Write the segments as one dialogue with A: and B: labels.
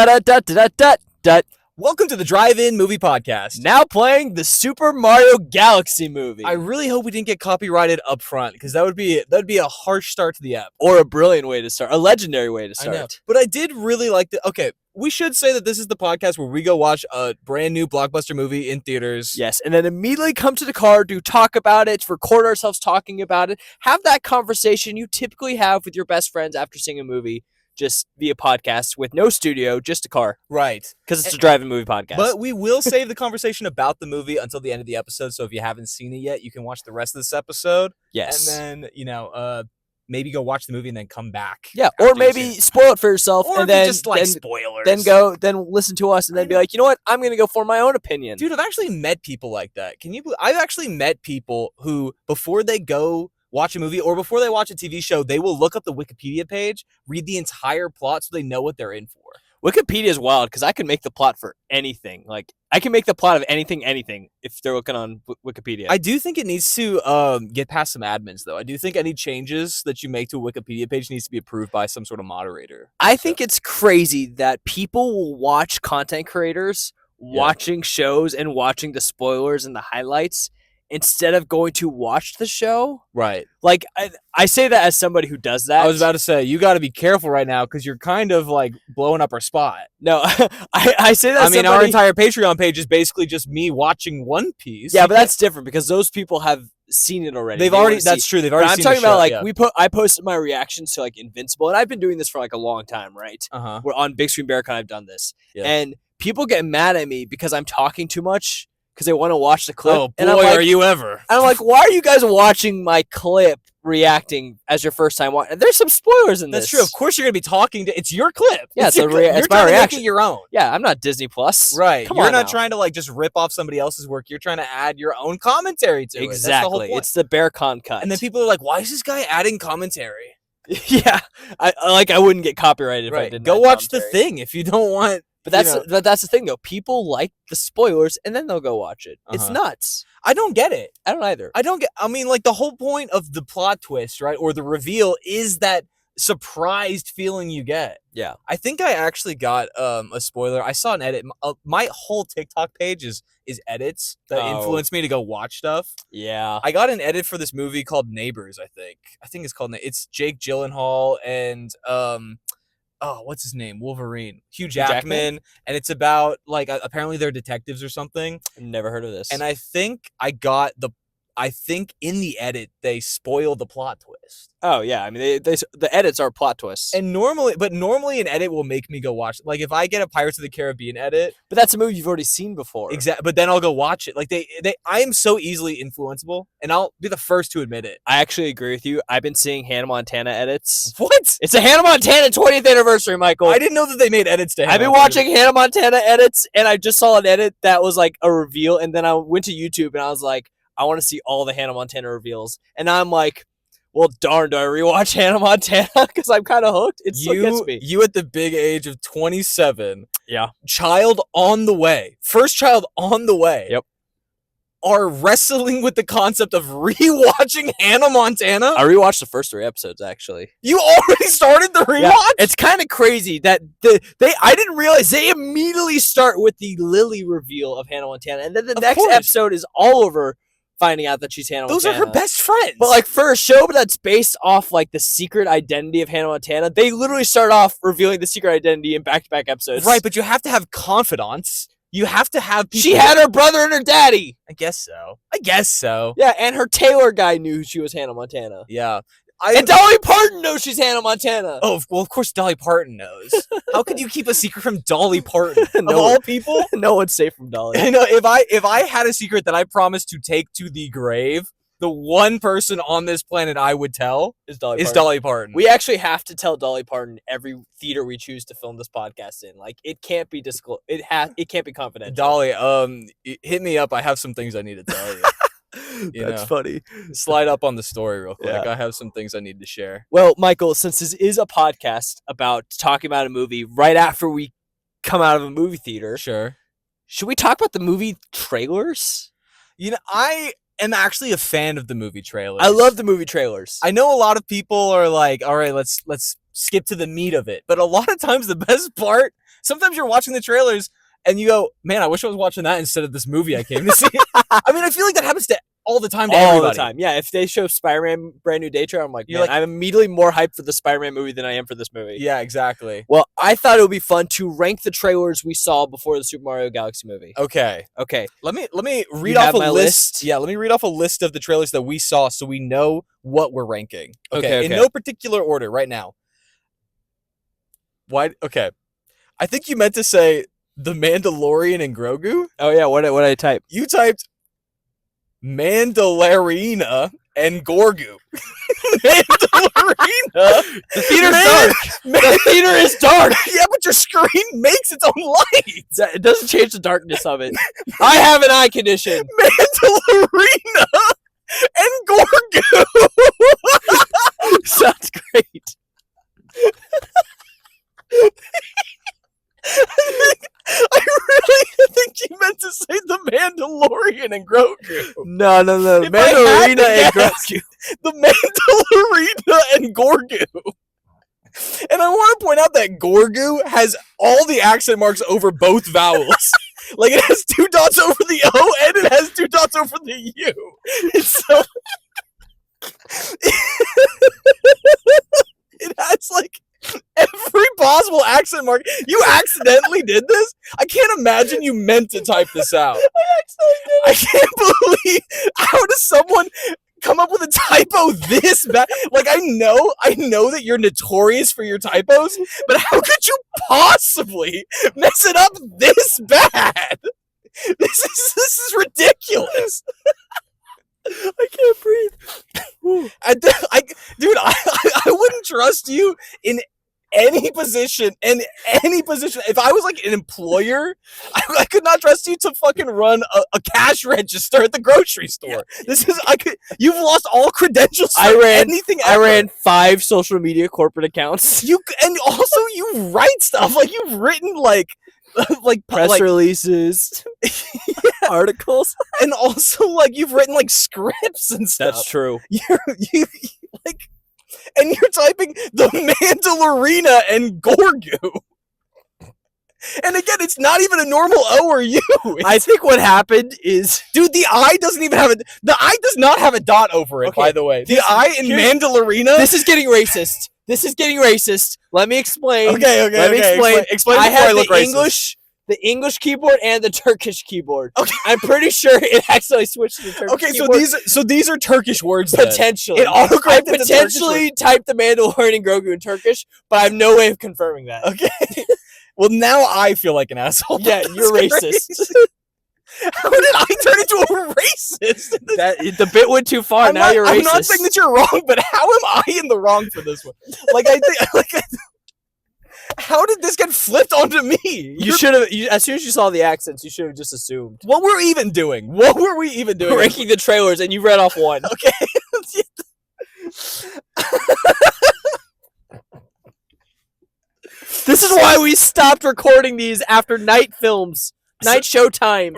A: Da-da-da-da-da-da.
B: Welcome to the Drive-In Movie Podcast.
A: Now playing the Super Mario Galaxy movie.
B: I really hope we didn't get copyrighted up front, because that would be a harsh start to the app.
A: Or a brilliant way to start. A legendary way to start.
B: I know. But I did really like the... Okay, we should say that this is the podcast where we go watch a brand new blockbuster movie in theaters.
A: Yes, and then immediately come to the car to talk about it, to record ourselves talking about it, have that conversation you typically have with your best friends after seeing a movie. Just via podcast with no studio, just a car.
B: Right.
A: Because it's a drive-in movie podcast.
B: But we will save the conversation about the movie until the end of the episode, so if you haven't seen it yet, you can watch the rest of this episode.
A: Yes.
B: And then, maybe go watch the movie and then come back.
A: Yeah, or maybe spoil it for yourself.
B: Or
A: and
B: if
A: then,
B: you just like spoilers.
A: Then listen to us and then be like, you know what? I'm going to go form my own opinion.
B: Dude, I've actually met people like that. I've actually met people who, before they go watch a movie or before they watch a TV show, they will look up the Wikipedia page, read the entire plot so they know what they're in for.
A: Wikipedia is wild because I can make the plot for anything. Like, I can make the plot of anything if they're looking on Wikipedia.
B: I do think it needs to get past some admins, though. I do think any changes that you make to a Wikipedia page needs to be approved by some sort of moderator.
A: I think it's crazy that people will watch content creators watching shows and watching the spoilers and the highlights instead of going to watch the show.
B: Right.
A: Like, I say that as somebody who does that.
B: I was about to say, you got to be careful right now because you're kind of like blowing up our spot.
A: No, I say that as
B: our entire Patreon page is basically just me watching One Piece.
A: Yeah, but that's different because those people have seen it already.
B: That's true. They've already seen it.
A: I'm talking about, like, I posted my reactions to, like, Invincible, and I've been doing this for, like, a long time, right?
B: Uh-huh.
A: We're on Big Screen Berkan, I've done this.
B: Yeah.
A: And people get mad at me because I'm talking too much because they want to watch the clip.
B: Oh, boy,
A: and I'm like,
B: are you ever.
A: And I'm like, why are you guys watching my clip reacting as your first time watching? There's some spoilers in this.
B: That's true. Of course you're going to be talking to... It's your clip.
A: Yeah,
B: it's
A: my reaction.
B: Make it your own.
A: Yeah, I'm not Disney Plus.
B: Right.
A: You're
B: not trying to, like, just rip off somebody else's work. You're trying to add your own commentary to it.
A: Exactly.
B: That's the whole point.
A: It's the Berkan cut.
B: And then people are like, why is this guy adding commentary?
A: Yeah. I wouldn't get copyrighted if I didn't.
B: Go watch The Thing if you don't want...
A: But that's the thing, though. People like the spoilers, and then they'll go watch it. It's nuts.
B: I don't get it.
A: I don't either.
B: I mean, like, the whole point of the plot twist, right, or the reveal is that surprised feeling you get.
A: Yeah.
B: I think I actually got a spoiler. I saw an edit. My whole TikTok page is edits that influence me to go watch stuff.
A: Yeah.
B: I got an edit for this movie called Neighbors, I think. It's called... It's Jake Gyllenhaal and... what's his name? Wolverine. Hugh Jackman. And it's about, like, apparently they're detectives or something.
A: Never heard of this.
B: And I think in the edit, they spoil the plot twist.
A: Oh, yeah. I mean, the edits are plot twists.
B: And normally an edit will make me go watch it. Like, if I get a Pirates of the Caribbean edit.
A: But that's a movie you've already seen before.
B: Exactly. But then I'll go watch it. Like, I am so easily influenceable, and I'll be the first to admit it.
A: I actually agree with you. I've been seeing Hannah Montana edits.
B: What?
A: It's a Hannah Montana 20th anniversary, Michael.
B: I didn't know that they made edits to Hannah
A: I've been
B: Montana.
A: watching Hannah Montana edits, and I just saw an edit that was like a reveal, and then I went to YouTube, and I was like, I want to see all the Hannah Montana reveals. And I'm like, well, darn, do I rewatch Hannah Montana? Because I'm kind of hooked. It still gets me.
B: You at the big age of 27.
A: Yeah.
B: Child on the way. First child on the way.
A: Yep.
B: Are wrestling with the concept of rewatching Hannah Montana?
A: I rewatched the first 3 episodes, actually.
B: You already started the rewatch?
A: Yeah. It's kind of crazy that I didn't realize they immediately start with the Lily reveal of Hannah Montana. And then the next episode is Oliver finding out that she's Hannah Montana.
B: Those are her best friends.
A: But, like, for a show that's based off, like, the secret identity of Hannah Montana, they literally start off revealing the secret identity in back-to-back episodes.
B: Right, but you have to have confidants. You have to have people...
A: She had her brother and her daddy.
B: I guess so.
A: Yeah, and her tailor guy knew she was Hannah Montana.
B: Yeah.
A: And Dolly Parton knows she's Hannah Montana.
B: Oh, well, of course Dolly Parton knows. How could you keep a secret from Dolly Parton? Of all people?
A: No one's safe from Dolly.
B: I know, if I had a secret that I promised to take to the grave, the one person on this planet I would tell is Dolly Parton.
A: We actually have to tell Dolly Parton every theater we choose to film this podcast in. Like, it can't be disclosed. It can't be confidential.
B: Dolly, hit me up. I have some things I need to tell you.
A: That's funny.
B: Slide up on the story real quick.
A: Yeah.
B: I have some things I need to share.
A: Well, Michael, since this is a podcast about talking about a movie right after we come out of a movie theater,
B: sure.
A: Should we talk about the movie trailers?
B: You know, I am actually a fan of the movie trailers.
A: I love the movie trailers.
B: I know a lot of people are like, all right, let's skip to the meat of it. But a lot of times the best part sometimes you're watching the trailers and you go, man, I wish I was watching that instead of this movie I came to see. I mean, I feel like that happens all the time to everybody.
A: All the time. Yeah, if they show Spider-Man Brand New Day trailer, I'm like,
B: You're
A: man,
B: like-
A: I'm immediately more hyped for the Spider-Man movie than I am for this movie.
B: Yeah, exactly.
A: Well, I thought it would be fun to rank the trailers we saw before the Super Mario Galaxy movie.
B: Okay.
A: Okay.
B: Let me read
A: You
B: off
A: have
B: a
A: my
B: list. Yeah, let me read off a list of the trailers that we saw so we know what we're ranking.
A: Okay.
B: In no particular order right now. Why? Okay. I think you meant to say The Mandalorian and Grogu.
A: Oh, yeah, what did I type?
B: You typed Mandalarina and Gorgu. Mandalarina.
A: The theater's dark. The theater is dark.
B: Yeah, but your screen makes its own light.
A: It doesn't change the darkness of it. I have an eye condition.
B: Mandalarina and Gorgu.
A: Sounds great.
B: I really think you meant to say The Mandalorian and Grogu.
A: No.
B: If I had to
A: Mandarina and
B: guess,
A: Grogu.
B: The Mandaloriana and Gorgu. And I want to point out that Gorgu has all the accent marks over both vowels. Like, it has 2 dots over the O and it has 2 dots over the U. It's so... It has, like, every possible accent mark. You accidentally did this? I can't imagine you meant to type this out. I can't believe, how does someone come up with a typo this bad? Like, I know that you're notorious for your typos, but how could you possibly mess it up this bad? This is ridiculous. I can't breathe. Dude, I wouldn't trust you in any position. If I was like an employer, I could not trust you to fucking run a cash register at the grocery store. You've lost all credentials for anything ever.
A: I ran 5 social media corporate accounts.
B: And also you write stuff. Like, you've written like
A: Press releases, articles,
B: and also like you've written like scripts and stuff.
A: That's true.
B: You like, and you're typing The Mandaloriana and Gorgu. And again, it's not even a normal O or U.
A: I think what happened is,
B: dude, the I doesn't even have the I does not have a dot over it.
A: Okay,
B: by the way, the I in Mandaloriana.
A: This is getting racist. Let me explain.
B: Okay.
A: Let me explain.
B: Explain
A: I
B: before
A: have
B: I look
A: the
B: racist.
A: English keyboard and the Turkish keyboard.
B: Okay.
A: I'm pretty sure it accidentally switched to the Turkish
B: Okay,
A: keyboard.
B: so these are Turkish words. Then.
A: Potentially.
B: It autocorrected
A: I potentially typed the Mandalorian and Grogu in Turkish, but I have no way of confirming that.
B: Okay. Well, now I feel like an asshole.
A: Yeah, you're racist.
B: How did I turn into a racist?
A: The bit went too far. Now you're racist.
B: I'm not saying that you're wrong, but how am I in the wrong for this one? How did this get flipped onto me?
A: You should have. As soon as you saw the accents, you should have just assumed.
B: What were we even doing?
A: Ranking the trailers, and you read off one.
B: Okay.
A: This is why we stopped recording these after night films, night show times.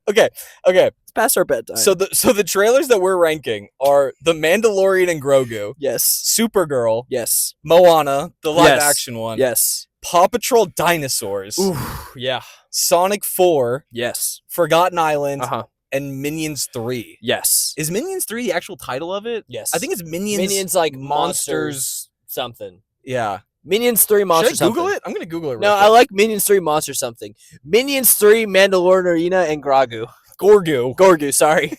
B: Okay.
A: It's past our bedtime.
B: So the trailers that we're ranking are The Mandalorian and Grogu.
A: Yes.
B: Supergirl.
A: Yes.
B: Moana, the live action one.
A: Yes.
B: Paw Patrol Dinosaurs.
A: Ooh, yeah.
B: Sonic 4.
A: Yes.
B: Forgotten Island.
A: Uh-huh.
B: And Minions 3.
A: Yes.
B: Is Minions 3 the actual title of it?
A: Yes.
B: I think it's Minions.
A: Minions like monsters something.
B: Yeah.
A: Minions 3 Monster
B: Should I Google
A: something.
B: it? I'm going to Google it.
A: No, I like Minions 3 Monster something. Minions 3 Mandalorian and Grogu. Gorgu, sorry.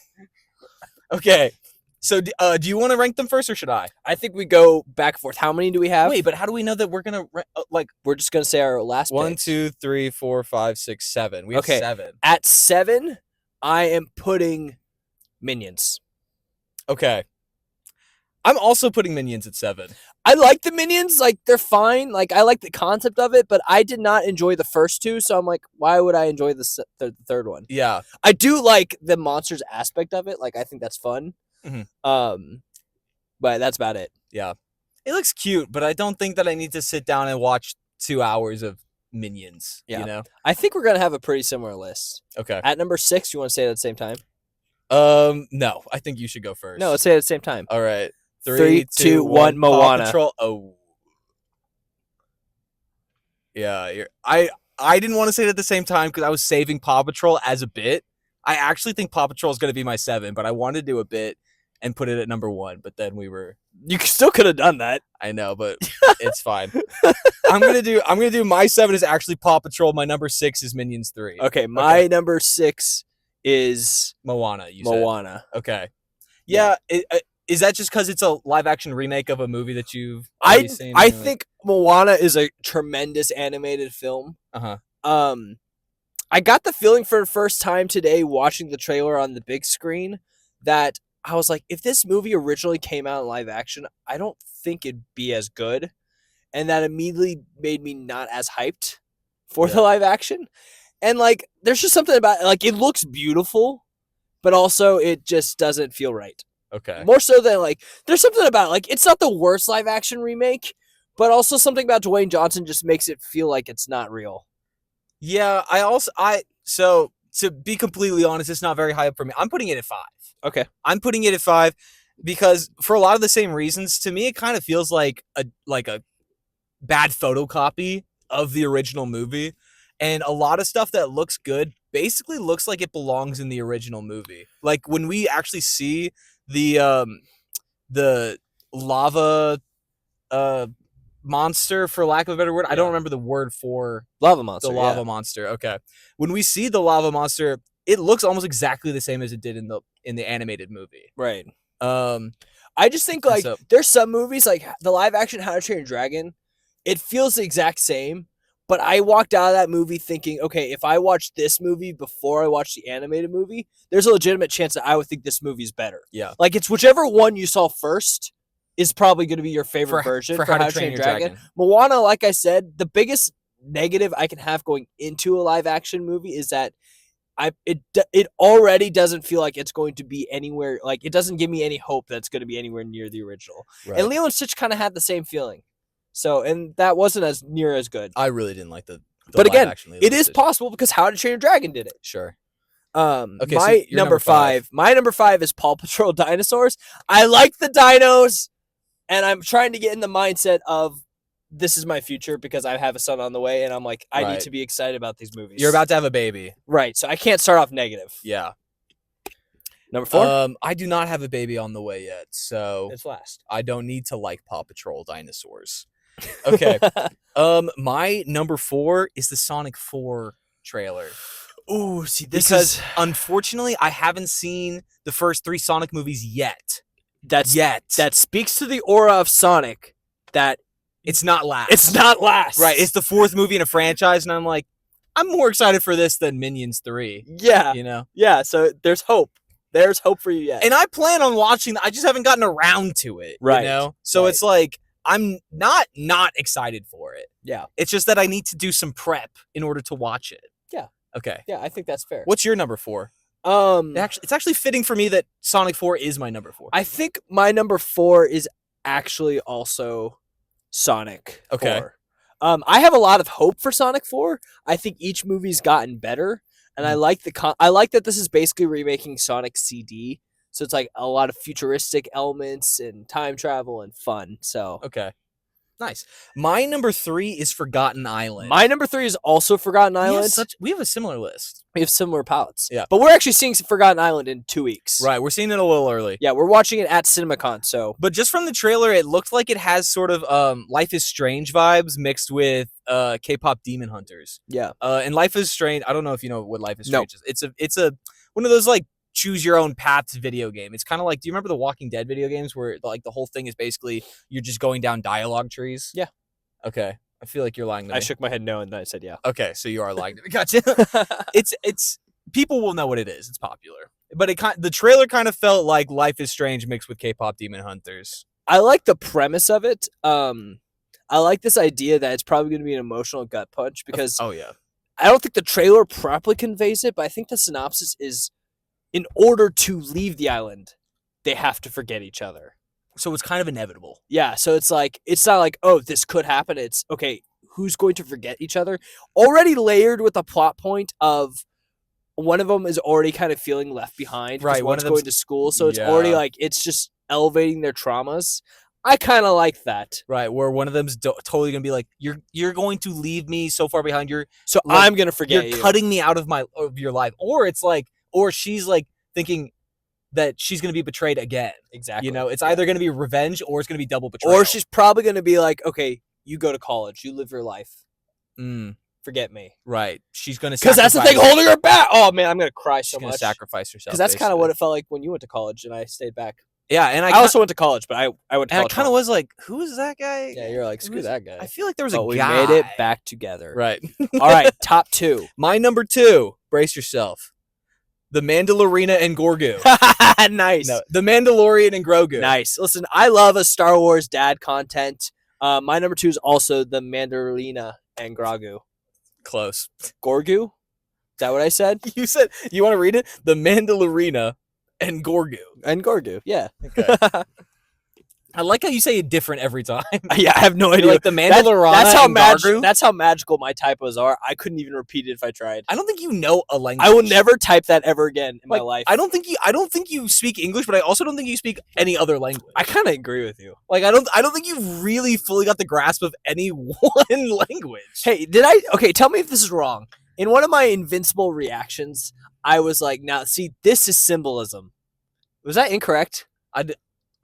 B: Okay. So do you want to rank them first or should I?
A: I think we go back and forth. How many do we have?
B: Wait, but how do we know that we're going to
A: we're just going to say our last
B: 1,
A: picks.
B: 2, 3, 4, 5, 6, 7. We have 7.
A: At 7, I am putting Minions.
B: Okay. I'm also putting Minions at 7.
A: I like the Minions, like they're fine. Like I like the concept of it, but I did not enjoy the first 2, so I'm like, why would I enjoy the third one?
B: Yeah.
A: I do like the monsters aspect of it. Like I think that's fun.
B: Mm-hmm.
A: But that's about it.
B: Yeah. It looks cute, but I don't think that I need to sit down and watch 2 hours of Minions.
A: Yeah.
B: You know?
A: I think we're gonna have a pretty similar list.
B: Okay.
A: At number 6, you want to say it at the same time?
B: No. I think you should go first.
A: No, let's say it at the same time.
B: All right.
A: 3, 2, 1, Moana.
B: Paw Patrol. Oh. Yeah, I didn't want to say it at the same time because I was saving Paw Patrol as a bit. I actually think Paw Patrol is going to be my 7, but I wanted to do a bit and put it at number 1. But then we were.
A: You still could have done that.
B: I know, but it's fine. I'm gonna do my 7 is actually Paw Patrol. My number 6 is Minions 3.
A: Okay, my number 6 is
B: Moana.
A: Moana.
B: Said. Okay. Yeah. Is that just because it's a live action remake of a movie that you've seen?
A: I think Moana is a tremendous animated film. I got the feeling for the first time today watching the trailer on the big screen that I was like, if this movie originally came out in live action, I don't think it'd be as good. And that immediately made me not as hyped for the live action. And like, there's just something about it. Like, it looks beautiful, but also it just doesn't feel right.
B: Okay.
A: More so than like, there's something about like, it's not the worst live action remake, but also something about Dwayne Johnson just makes it feel like it's not real.
B: Yeah, so to be completely honest, it's not very high up for me. I'm putting it at 5.
A: Okay.
B: I'm putting it at 5 because for a lot of the same reasons, to me it kind of feels like a bad photocopy of the original movie. And a lot of stuff that looks good basically looks like it belongs in the original movie. Like when we actually see the lava monster, for lack of a better word. I don't remember the word for
A: lava monster.
B: The lava monster. Okay. When we see the lava monster, it looks almost exactly the same as it did in the animated movie.
A: Right. I just think like there's some movies like the live action How to Train Your Dragon, it feels the exact same, but I walked out of that movie thinking, okay, if I watch this movie before I watch the animated movie, there's a legitimate chance that I would think this movie's better.
B: Yeah.
A: Like it's whichever one you saw first is probably going to be your favorite version for How to Train Your Dragon. Moana, like I said, the biggest negative I can have going into a live action movie is that it already doesn't feel like it's going to be anywhere, like it doesn't give me any hope that it's going to be anywhere near the original. Right. And Lilo and Stitch kind of had the same feeling. So, and that wasn't as near as good.
B: I really didn't like the
A: but again, it is possible because How to Train Your Dragon did it.
B: Sure.
A: Okay, my so number 5. My number 5 is Paw Patrol Dinosaurs. I like the dinos, and I'm trying to get in the mindset of this is my future because I have a son on the way, and I'm like, I need to be excited about these movies.
B: You're about to have a baby.
A: Right, so I can't start off negative.
B: Yeah.
A: Number 4?
B: I do not have a baby on the way yet, so
A: it's last.
B: I don't need to like Paw Patrol Dinosaurs. Okay. My number 4 is the Sonic 4 trailer.
A: Ooh, see,
B: because unfortunately I haven't seen the first 3 Sonic movies yet.
A: That speaks to the aura of Sonic that
B: it's not last.
A: It's not last.
B: Right. It's the 4th movie in a franchise, and I'm like, I'm more excited for this than Minions 3.
A: Yeah.
B: You know?
A: Yeah, so there's hope. There's hope for you yet.
B: And I plan on watching I just haven't gotten around to it.
A: Right.
B: You know? So it's like I'm not excited for it.
A: Yeah.
B: It's just that I need to do some prep in order to watch it.
A: Yeah.
B: Okay.
A: Yeah, I think that's fair.
B: What's your number 4? It's actually fitting for me that Sonic 4 is my number 4.
A: I think my number 4 is actually also Sonic 4. I have a lot of hope for Sonic 4. I think each movie's gotten better, and I like that this is basically remaking Sonic CD. So it's like a lot of futuristic elements and time travel and fun. So
B: okay. Nice. My number 3 is Forgotten Island.
A: My number 3 is also Forgotten Island.
B: We have a similar list.
A: We have similar palettes.
B: Yeah.
A: But we're actually seeing Forgotten Island in 2 weeks.
B: Right. We're seeing it a little early.
A: Yeah, we're watching it at CinemaCon. So,
B: but just from the trailer, it looked like it has sort of Life is Strange vibes mixed with K-pop Demon Hunters.
A: Yeah.
B: And Life is Strange, I don't know if you know what Life is Strange is. It's a one of those like choose your own paths video game. It's kind of like, do you remember the Walking Dead video games where like the whole thing is basically you're just going down dialogue trees?
A: Yeah.
B: Okay. I feel like you're lying to me.
A: I shook my head no, and then I said yeah.
B: Okay, so you are lying to me. Gotcha. It's people will know what it is. It's popular. But the trailer kind of felt like Life is Strange mixed with K-pop Demon Hunters.
A: I like the premise of it. I like this idea that it's probably going to be an emotional gut punch because
B: I
A: don't think the trailer properly conveys it, but I think the synopsis is in order to leave the island, they have to forget each other.
B: So it's kind of inevitable.
A: Yeah, so it's like, it's not like, oh, this could happen. It's, okay, who's going to forget each other? Already layered with a plot point of one of them is already kind of feeling left behind.
B: Right.
A: One's going to school, so it's already like, it's just elevating their traumas. I kind of like that.
B: Right, where one of them's totally gonna be like, you're going to leave me so far behind.
A: So
B: like,
A: I'm gonna forget
B: You're
A: you.
B: cutting me out of your life, or it's like, or she's like thinking that she's gonna be betrayed again.
A: Exactly.
B: You know, it's either gonna be revenge or it's gonna be double betrayal.
A: Or she's probably gonna be like, okay, you go to college, you live your life. Forget me.
B: Right. She's gonna
A: because that's the thing holding her back. Oh man, I'm gonna cry so
B: she's gonna
A: much.
B: sacrifice herself.
A: Because that's kind of what it felt like when you went to college and I stayed back.
B: Yeah, and
A: I also went to college, but I went to college.
B: I kind of was like, who is that guy?
A: Yeah, you're like, screw that guy.
B: I feel like there was
A: but
B: a
A: we
B: guy.
A: made it back together.
B: Right.
A: All right, top 2.
B: My number 2. Brace yourself. The Mandalorian and Grogu.
A: Nice.
B: No, the Mandalorian and Grogu.
A: Nice. Listen, I love a Star Wars dad content. My number 2 is also the Mandalorian and Grogu.
B: Close.
A: Grogu? Is that what I said?
B: You said, you want to read it? The Mandalorian and Grogu.
A: And Grogu, yeah.
B: Okay. I like how you say it different every time.
A: Yeah, I have no idea.
B: Like the Mandalorian
A: that's how magical my typos are. I couldn't even repeat it if I tried.
B: I don't think you know a language.
A: I will never type that ever again in my life.
B: I don't think you speak English, but I also don't think you speak any other language.
A: I kind of agree with you.
B: Like I don't think you really fully got the grasp of any one language.
A: Hey, okay, tell me if this is wrong. In one of my Invincible reactions, I was like, now see, this is symbolism. Was that incorrect?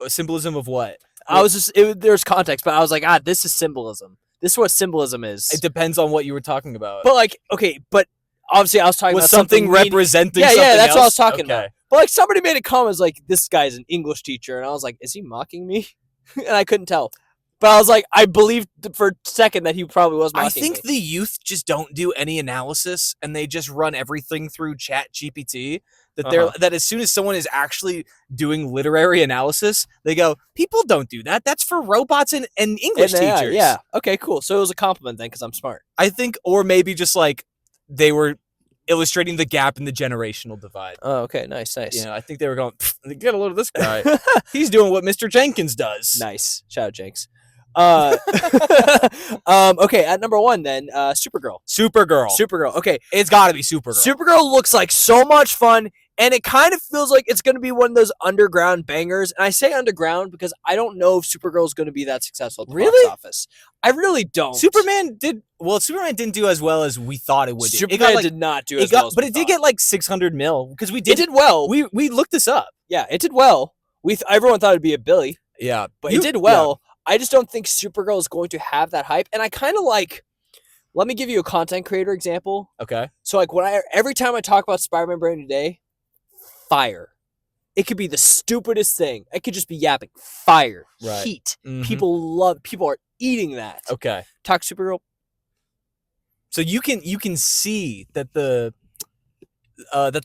B: Symbolism of what?
A: I was just there's context, but I was like, this is symbolism. This is what symbolism is.
B: It depends on what you were talking about.
A: But like, okay, but obviously I was talking about
B: something representing.
A: Yeah,
B: something
A: that's
B: else?
A: what I was talking
B: okay.
A: about. But like somebody made a comment like, this guy's an English teacher, and I was like, is he mocking me? And I couldn't tell. But I was like, I believed for a second that he probably was mocking me.
B: I think the youth just don't do any analysis, and they just run everything through Chat GPT. That as soon as someone is actually doing literary analysis, they go, people don't do that. That's for robots and English teachers.
A: Yeah. Okay, cool. So it was a compliment then because I'm smart.
B: I think, or maybe just like they were illustrating the gap in the generational divide.
A: Oh, okay. Nice.
B: Yeah, I think they were going, get a load of this guy. He's doing what Mr. Jenkins does.
A: Nice. Shout out, Jenks. Okay, at number 1 then, Supergirl.
B: Supergirl.
A: Okay,
B: it's got to be Supergirl.
A: Supergirl looks like so much fun, and it kind of feels like it's going to be one of those underground bangers. And I say underground because I don't know if Supergirl is going to be that successful at the box office. I really don't.
B: Superman didn't do as well as we thought it would.
A: Superman did not do as well as
B: but it did get like 600 mil because it
A: did well.
B: We looked this up.
A: Yeah, it did well. Everyone thought it'd be a billy.
B: Yeah,
A: but it did well. Yeah. I just don't think Supergirl is going to have that hype. And I kind of like, let me give you a content creator example.
B: Okay.
A: So like every time I talk about Spider-Man Brand New Day, fire. It could be the stupidest thing. It could just be yapping. Fire. Right. Heat. Mm-hmm. People are eating that.
B: Okay.
A: Talk Supergirl.
B: So you can see that the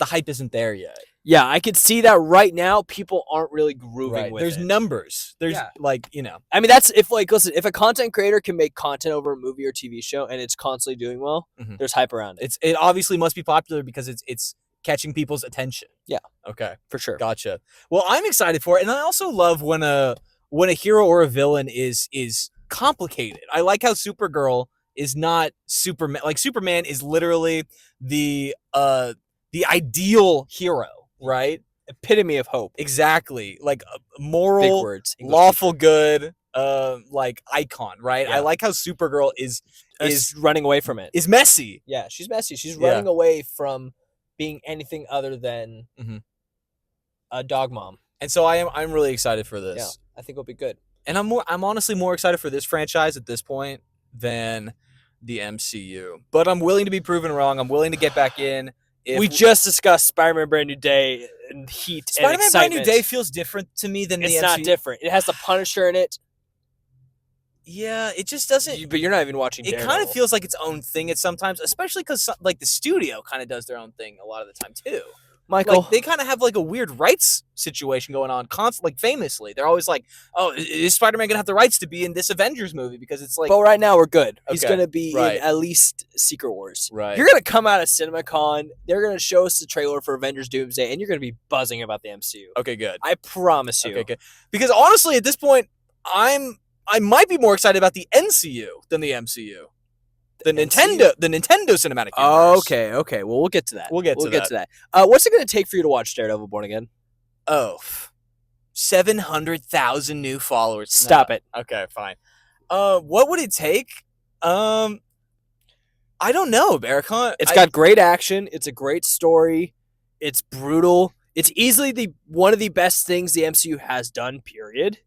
B: hype isn't there yet.
A: Yeah, I could see that right now. People aren't really grooving with
B: There's numbers. There's like, you know.
A: I mean, that's if a content creator can make content over a movie or TV show and it's constantly doing well, there's hype around it.
B: It obviously must be popular because it's catching people's attention.
A: Yeah.
B: Okay.
A: For sure.
B: Gotcha. Well, I'm excited for it, and I also love when a hero or a villain is complicated. I like how Supergirl is not Superman. Like Superman is literally the ideal hero. Right?
A: Epitome of hope.
B: Exactly. Like moral,
A: big words,
B: lawful good, like icon, right?
A: Yeah.
B: I like how Supergirl is
A: running away from it.
B: Is messy.
A: Yeah, she's messy. She's running away from being anything other than a dog mom.
B: And so I'm really excited for this.
A: Yeah, I think it'll be good.
B: And I'm honestly more excited for this franchise at this point than the MCU. But I'm willing to be proven wrong. I'm willing to get back in.
A: We just discussed Spider-Man Brand New Day and heat and excitement.
B: Spider-Man Brand New Day feels different to me than the MCU.
A: It's not different. It has the Punisher in it.
B: Yeah, it just doesn't.
A: But you're not even watching Daredevil.
B: It kind of feels like its own thing at sometimes, especially because like the studio kind of does their own thing a lot of the time too.
A: Michael,
B: like, they kind of have like a weird rights situation going on. Like famously, they're always like, "Oh, is Spider-Man gonna have the rights to be in this Avengers movie?" Because it's like,
A: but right now we're good.
B: Okay.
A: He's gonna be in at least Secret Wars.
B: Right.
A: You're gonna come out of CinemaCon. They're gonna show us the trailer for Avengers Doomsday, and you're gonna be buzzing about the MCU.
B: Okay, good.
A: I promise you.
B: Okay, good. Because honestly, at this point, I might be more excited about the NCU than the MCU. The Nintendo Cinematic Universe.
A: Okay. Well, we'll get to that.
B: We'll get to that.
A: What's it going to take for you to watch Daredevil Born Again?
B: Oh, 700,000 new followers.
A: Stop it.
B: Okay, fine. What would it take? I don't know, Berkan.
A: It's got great action. It's a great story. It's brutal. It's easily one of the best things the MCU has done, period.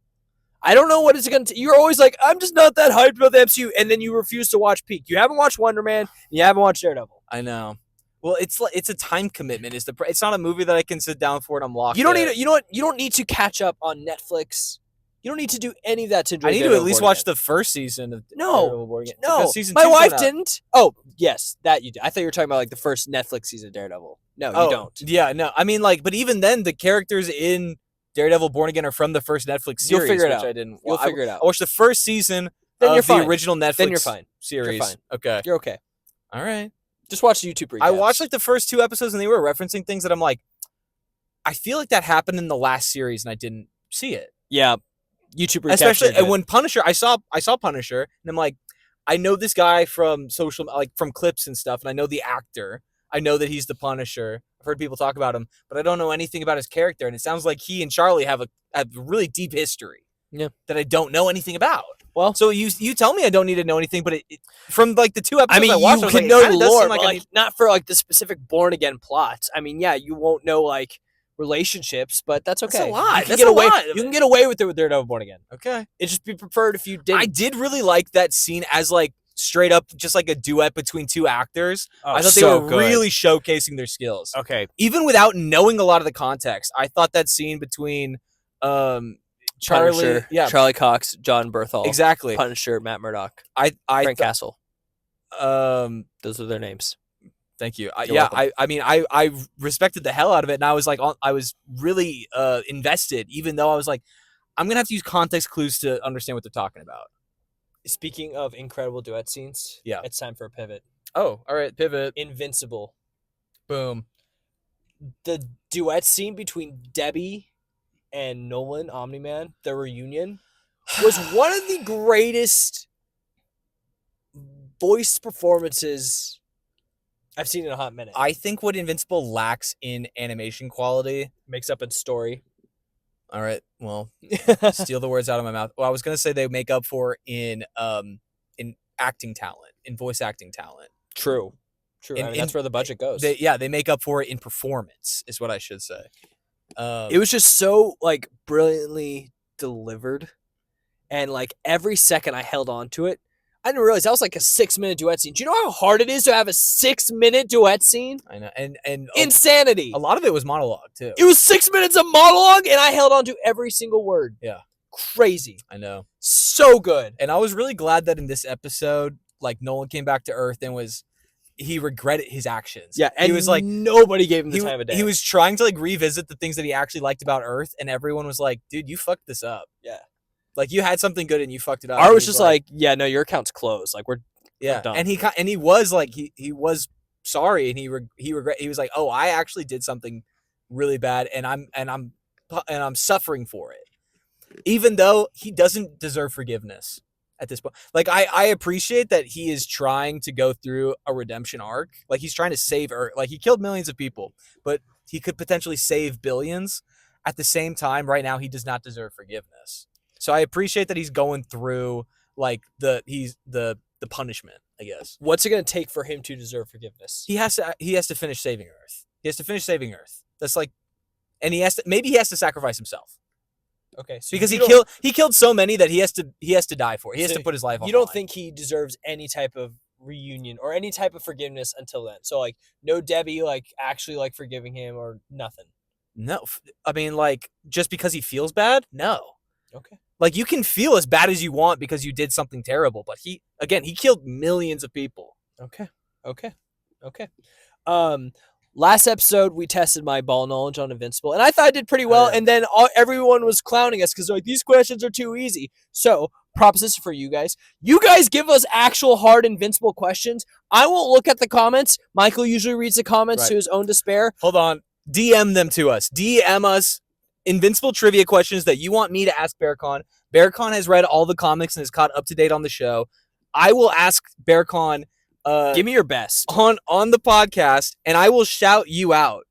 A: I don't know what it's going to... You're always like, I'm just not that hyped about the MCU, and then you refuse to watch Peak. You haven't watched Wonder Man, and you haven't watched Daredevil.
B: I know. Well, it's a time commitment. It's not a movie that I can sit down for and I'm locked.
A: You don't need. You know what? You don't need to catch up on Netflix. You don't need to do any of that to enjoy.
B: I need to at least watch the first season of Daredevil Born Again.
A: No,
B: season
A: my wife didn't. Oh, yes, that you did. I thought you were talking about like the first Netflix season of Daredevil. No, you don't.
B: Yeah, no. I mean, like, but even then, the characters in Daredevil Born Again are from the first Netflix series.
A: You'll figure it out.
B: I didn't.
A: You'll figure it out.
B: I watched the first season
A: then
B: of
A: you're
B: the
A: fine.
B: original Netflix
A: then you're fine.
B: series.
A: You're fine.
B: Okay.
A: You're okay.
B: All right.
A: Just watch the YouTube recaps.
B: I watched like the first 2 episodes and they were referencing things that I'm like, I feel like that happened in the last series and I didn't see it.
A: Yeah. YouTube recaps.
B: Especially and when Punisher, I saw Punisher and I'm like, I know this guy from from clips and stuff, and I know the actor. I know that he's the Punisher. I've heard people talk about him, but I don't know anything about his character. And it sounds like he and Charlie have a really deep history.
A: Yeah.
B: That I don't know anything about.
A: Well,
B: so you tell me I don't need to know anything, but from like the 2 episodes I watched,
A: you
B: I was
A: can
B: like,
A: know
B: it
A: the
B: does
A: lore,
B: seem
A: but like, not for like the specific Born Again plots. I mean, yeah, you won't know like relationships, but that's okay.
B: That's a lot.
A: You can get away with it with Daredevil Born Again.
B: Okay.
A: It'd just be preferred if you didn't.
B: I did really like that scene as like straight up just like a duet between 2 actors. I thought they were really showcasing their skills.
A: Okay.
B: Even without knowing a lot of the context, I thought that scene between Charlie,
A: Punisher, Charlie Cox, John Berthal,
B: exactly,
A: Punisher, Matt Murdock,
B: Frank
A: Castle. Those are their names.
B: Thank you.
A: Welcome.
B: I respected the hell out of it, and I was like, I was really invested, even though I was like, I'm gonna have to use context clues to understand what they're talking about.
A: Speaking of incredible duet scenes,
B: yeah,
A: it's time for a pivot.
B: Oh, all right, pivot.
A: Invincible.
B: Boom.
A: The duet scene between Debbie and Nolan, Omni-Man, the reunion, was one of the greatest voice performances I've seen in a hot minute.
B: I think what Invincible lacks in animation quality
A: makes up in story.
B: All right, well, steal the words out of my mouth. Well, I was gonna say they make up for in acting talent, in voice acting talent.
A: True. I mean, that's where the budget goes.
B: They make up for it in performance, is what I should say.
A: It was just so like brilliantly delivered, and like every second I held on to it. I didn't realize that was like a 6-minute duet scene. Do you know how hard it is to have a 6-minute duet scene?
B: I know, and
A: insanity.
B: A lot of it was monologue too.
A: It was 6 minutes of monologue, and I held on to every single word.
B: Yeah,
A: crazy.
B: I know,
A: so good.
B: And I was really glad that in this episode, like Nolan came back to Earth and he regretted his actions.
A: Yeah, and
B: he was like,
A: nobody gave him the time of day.
B: He was trying to like revisit the things that he actually liked about Earth, and everyone was like, "Dude, you fucked this up."
A: Yeah.
B: Like you had something good and you fucked it up.
A: Art was just like, yeah, no, your account's closed. Like we're done.
B: And he was like he was sorry and he was like, oh, I actually did something really bad and I'm suffering for it, even though he doesn't deserve forgiveness at this point. Like I appreciate that he is trying to go through a redemption arc. Like he's trying to save Earth. Like he killed millions of people, but he could potentially save billions. At the same time, right now he does not deserve forgiveness. So I appreciate that he's going through like the punishment, I guess.
A: What's it going to take for him to deserve forgiveness?
B: He has to finish saving Earth. He has to finish saving Earth. That's like, and maybe he has to sacrifice himself.
A: Okay, so
B: because he killed so many that he has to die for. He has to put his life on.
A: You don't think he deserves any type of reunion or any type of forgiveness until then? So like no Debbie like actually like forgiving him or nothing.
B: No, I mean like just because he feels bad? No.
A: Okay.
B: Like you can feel as bad as you want because you did something terrible, but he killed millions of people.
A: Okay. Last episode we tested my ball knowledge on Invincible, and I thought I did pretty well. And then everyone was clowning us because like these questions are too easy. So proposition for you guys: you guys give us actual hard Invincible questions. I won't look at the comments. Michael usually reads the comments to his own despair.
B: Hold on, DM them to us. DM us Invincible trivia questions that you want me to ask Berkan. Berkan has read all the comics and is caught up to date on the show. I will ask Berkan.
A: Give me your best
B: on the podcast, and I will shout you out.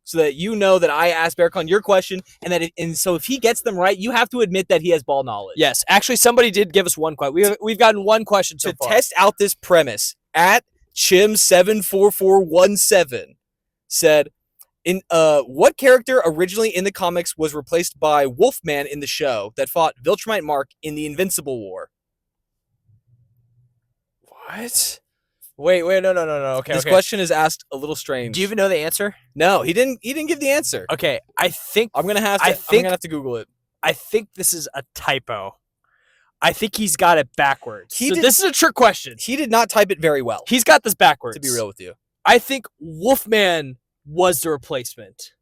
B: so that you know that I asked Berkan your question, and so if he gets them right, you have to admit that he has ball knowledge.
A: Yes, actually, somebody did give us one question. We've gotten one question so
B: To
A: far.
B: test out this premise, at Chim74417 said, what character originally in the comics was replaced by Wolfman in the show that fought Viltrumite Mark in the Invincible War?
A: What? Wait, no. Okay,
B: This question is asked a little strange.
A: Do you even know the answer?
B: No, he didn't give the answer.
A: Okay, I think
B: I'm gonna have to Google it.
A: I think this is a typo. I think he's got it backwards.
B: This
A: is a trick question.
B: He did not type it very well.
A: He's got this backwards.
B: To be real with you,
A: I think Wolfman was the replacement.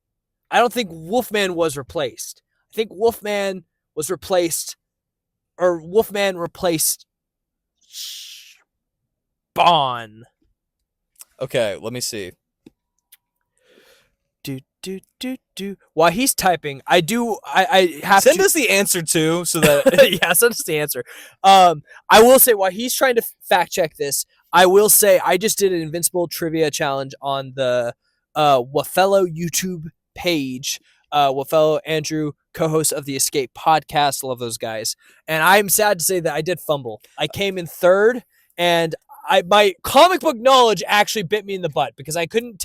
A: I don't think Wolfman was replaced. I think Wolfman was replaced, or Wolfman replaced Spawn.
B: Okay, let me see.
A: Do. While he's typing, I have
B: send us the answer too, so that
A: yeah, send us the answer. I will say while he's trying to fact check this, I will say I just did an Invincible trivia challenge on the Wafello YouTube page. Wafello Andrew, co-host of the Escape podcast, love those guys. And I'm sad to say that I did fumble. I came in third, and my comic book knowledge actually bit me in the butt because I couldn't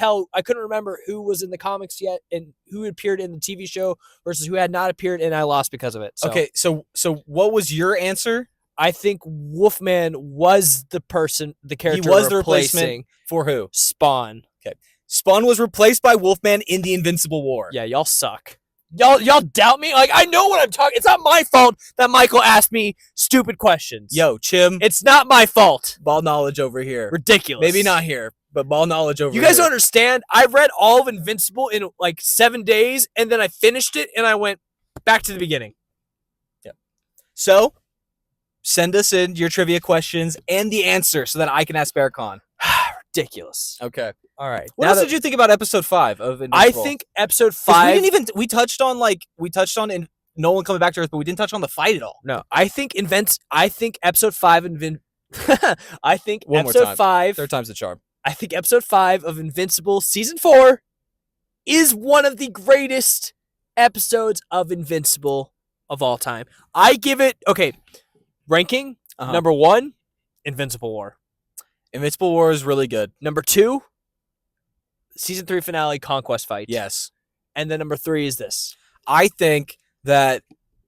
A: remember who was in the comics yet and who appeared in the TV show versus who had not appeared, and I lost because of it. So,
B: okay, so what was your answer?
A: I think Wolfman was the character
B: he was the replacement for who?
A: Spawn.
B: Okay. Spawn was replaced by Wolfman in the Invincible War.
A: Yeah, y'all suck. Y'all doubt me? Like, I know what I'm talking. It's not my fault that Michael asked me stupid questions.
B: Yo, Chim.
A: It's not my fault.
B: Ball knowledge over here.
A: Ridiculous.
B: Maybe not here, but ball knowledge over here.
A: You guys don't understand. I read all of Invincible in like 7 days, and then I finished it, and I went back to the beginning.
B: Yeah. So, send us in your trivia questions and the answer so that I can ask Berkan.
A: Ridiculous.
B: Okay.
A: All right.
B: What else did you think about episode 5 of Invincible?
A: I think episode 5.
B: We touched on Nolan coming back to Earth, but we didn't touch on the fight at all.
A: No, I think episode 5 I think
B: One more
A: episode
B: time.
A: 5.
B: Third time's the charm.
A: I think episode 5 of Invincible season 4 is one of the greatest episodes of Invincible of all time. I give it ranking number 1, Invincible War.
B: Invincible War is really good.
A: Number 2, season 3 finale, Conquest fight.
B: Yes.
A: And then number 3 is this.
B: I think that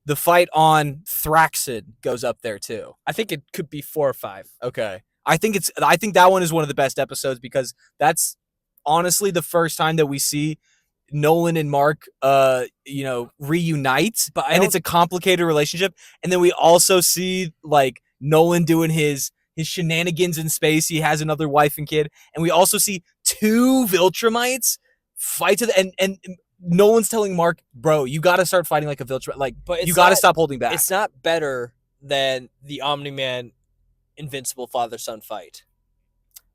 B: the fight on Thraxid goes up there too.
A: I think it could be 4 or 5.
B: Okay. I think that one is one of the best episodes because that's honestly the first time that we see Nolan and Mark reunite, and it's a complicated relationship. And then we also see like Nolan doing his shenanigans in space. He has another wife and kid, and we also see 2 Viltrumites fight to the and Nolan's telling Mark, bro, you got to start fighting like a Viltrumite. Like, but you got to stop holding back.
A: It's not better than the Omni-Man Invincible father-son fight.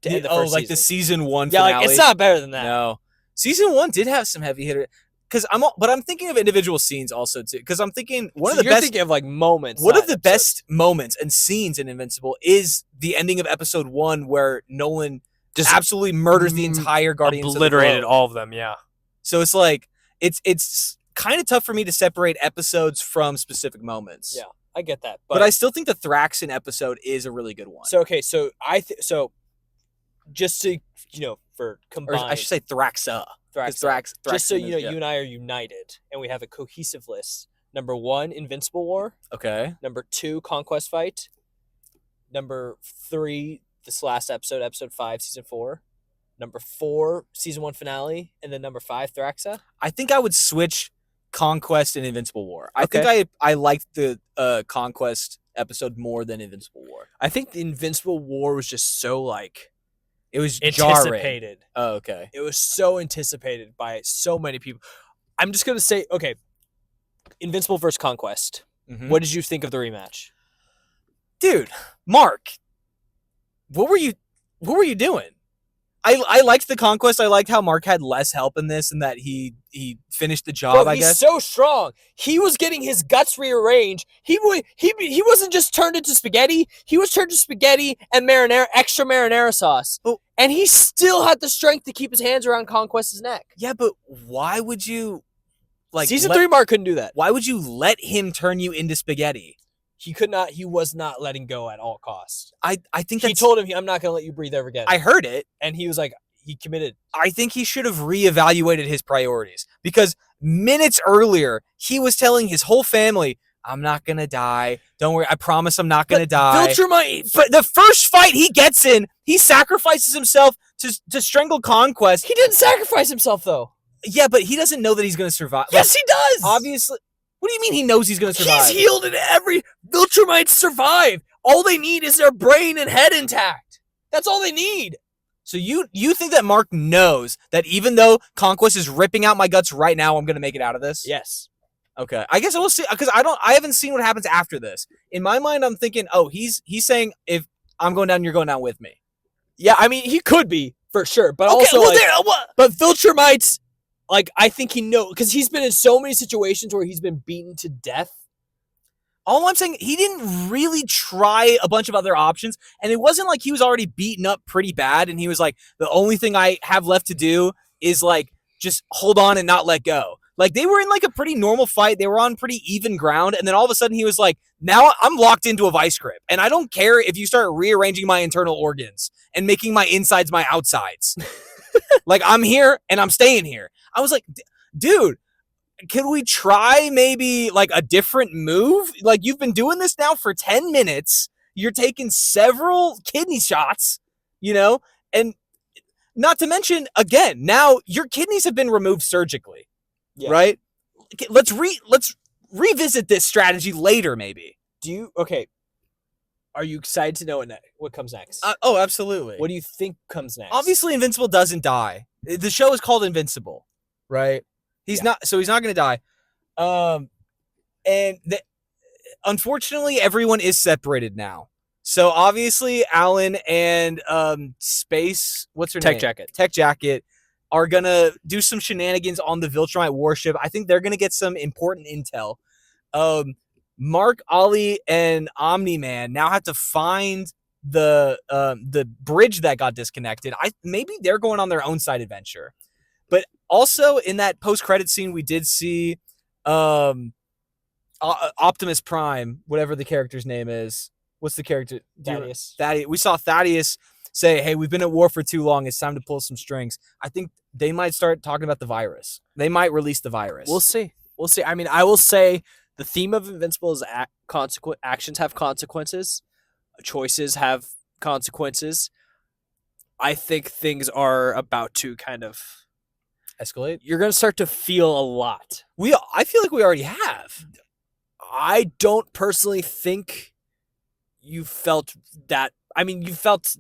B: To end the first season. The season 1
A: finale.
B: Yeah,
A: like it's not better than that.
B: No, season 1 did have some heavy hitter. But I'm thinking of individual scenes also too. Because I'm thinking
A: thinking of like moments.
B: One of the best moments and scenes in Invincible is the ending of episode 1 where Nolan just absolutely murders the entire Guardians.
A: Obliterated all of them. Yeah.
B: So it's like it's kind of tough for me to separate episodes from specific moments.
A: Yeah, I get that.
B: But I still think the Thraxin episode is a really good one.
A: So just to for combined,
B: or I should say Thraxa.
A: Just so you know, you and I are united, and we have a cohesive list. Number 1, Invincible War.
B: Okay.
A: Number 2, Conquest Fight. Number 3, this last episode, episode 5, season 4. Number 4, season 1 finale, and then number 5, Thraxa.
B: I think I would switch Conquest and Invincible War. I think I liked the Conquest episode more than Invincible War.
A: I think the Invincible War was just so like.
B: It was
A: anticipated.
B: Oh, okay.
A: It was so anticipated by so many people. I'm just gonna say, okay, Invincible versus Conquest. Mm-hmm. What did you think of the rematch,
B: dude? Mark, what were you doing? I liked the conquest. I liked how Mark had less help in this and that he finished the job.
A: Bro,
B: I guess
A: he's so strong. He was getting his guts rearranged. He wasn't just turned into spaghetti. He was turned to spaghetti and extra marinara sauce.
B: Oh.
A: And he still had the strength to keep his hands around Conquest's neck.
B: Yeah, but why would you
A: Season 3 Mark couldn't do that.
B: Why would you let him turn you into spaghetti?
A: He could not. He was not letting go at all costs.
B: I think
A: he told him, "I'm not going to let you breathe ever again."
B: I heard it,
A: and he was like, he committed.
B: I think he should have reevaluated his priorities because minutes earlier he was telling his whole family, "I'm not going to die. Don't worry. I promise I'm not going to die." But the first fight he gets in, he sacrifices himself to strangle Conquest.
A: He didn't sacrifice himself though.
B: Yeah, but he doesn't know that he's going to survive.
A: Yes, he does.
B: Obviously. What do you mean he knows he's going to survive?
A: He's healed and every Viltrumites survive. All they need is their brain and head intact. That's all they need.
B: So you think that Mark knows that even though Conquest is ripping out my guts right now, I'm going to make it out of this?
A: Yes.
B: Okay. I guess we'll see because I haven't seen what happens after this. In my mind, I'm thinking, oh, he's saying if I'm going down, you're going down with me.
A: Yeah, I mean, he could be for sure, but
B: okay,
A: also
B: well,
A: but Viltrumites. Like, I think he knows, because he's been in so many situations where he's been beaten to death.
B: All I'm saying, he didn't really try a bunch of other options, and it wasn't like he was already beaten up pretty bad, and he was like, the only thing I have left to do is, like, just hold on and not let go. Like, they were in, like, a pretty normal fight. They were on pretty even ground, and then all of a sudden he was like, now I'm locked into a vice grip, and I don't care if you start rearranging my internal organs and making my insides my outsides. Like, I'm here, and I'm staying here. I was like, dude, can we try maybe like a different move? Like, you've been doing this now for 10 minutes. You're taking several kidney shots, and not to mention, again, now your kidneys have been removed surgically, right? Let's revisit this strategy later, maybe.
A: Are you excited to know what comes next?
B: Oh, absolutely.
A: What do you think comes next?
B: Obviously, Invincible doesn't die. The show is called Invincible. Right, he's not going to die, and unfortunately, everyone is separated now. So obviously, Alan and Space, what's her name? Tech Jacket, are gonna do some shenanigans on the Viltrumite warship. I think they're gonna get some important intel. Mark, Ollie, and Omni-Man now have to find the bridge that got disconnected. Maybe they're going on their own side adventure. But also in that post-credit scene, we did see Optimus Prime, whatever the character's name is. What's the character?
A: Thaddeus.
B: We saw Thaddeus say, hey, we've been at war for too long. It's time to pull some strings. I think they might start talking about the virus. They might release the virus.
A: We'll see. I mean, I will say the theme of Invincible is actions have consequences. Choices have consequences. I think things are about to kind of
B: escalate.
A: You're going to start to feel a lot.
B: I feel like we already have.
A: I don't personally think you felt that. I mean,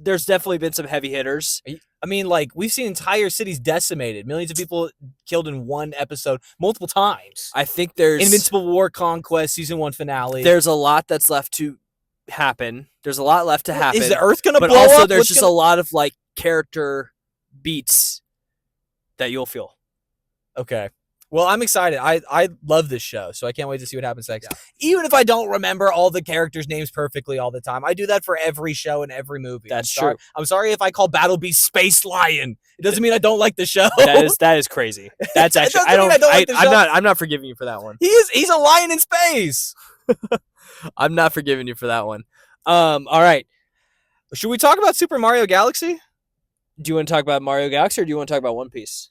A: there's definitely been some heavy hitters.
B: I mean, like, we've seen entire cities decimated, millions of people killed in one episode multiple times.
A: I think there's
B: Invincible War Conquest season 1 finale.
A: There's a lot that's left to happen. There's a lot left to happen.
B: Is the Earth going to blow up?
A: But also, there's just a lot of like character beats that you'll feel.
B: Okay. Well, I'm excited. I love this show, so I can't wait to see what happens next. Yeah. Even if I don't remember all the characters' names perfectly all the time, I do that for every show and every movie.
A: That's true.
B: I'm sorry if I call Battle Beast Space Lion. It doesn't mean I don't like the show.
A: That is crazy. That's actually I'm not forgiving you for that one.
B: He's a lion in space.
A: I'm not forgiving you for that one. All right.
B: Should we talk about Super Mario Galaxy?
A: Do you want to talk about Mario Galaxy or do you want to talk about One Piece?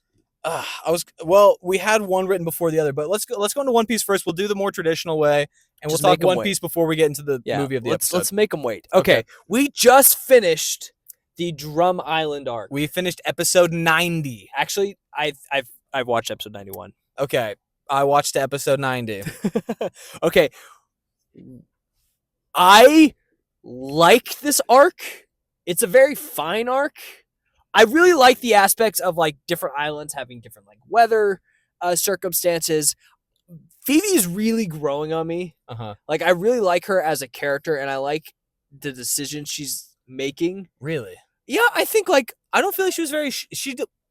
B: We had one written before the other, but let's go into One Piece first. We'll do the more traditional way, and we'll talk One Piece before we get into the movie of the episode.
A: Let's make them wait. Okay. We just finished the Drum Island arc.
B: We finished episode 90.
A: Actually, I've watched episode 91.
B: Okay, I watched episode 90.
A: Okay, I like this arc. It's a very fine arc. I really like the aspects of like different islands having different like weather circumstances. Phoebe's really growing on me. Like, I really like her as a character, and I like the decisions she's making.
B: Really?
A: Yeah, I think like
B: I don't feel like she was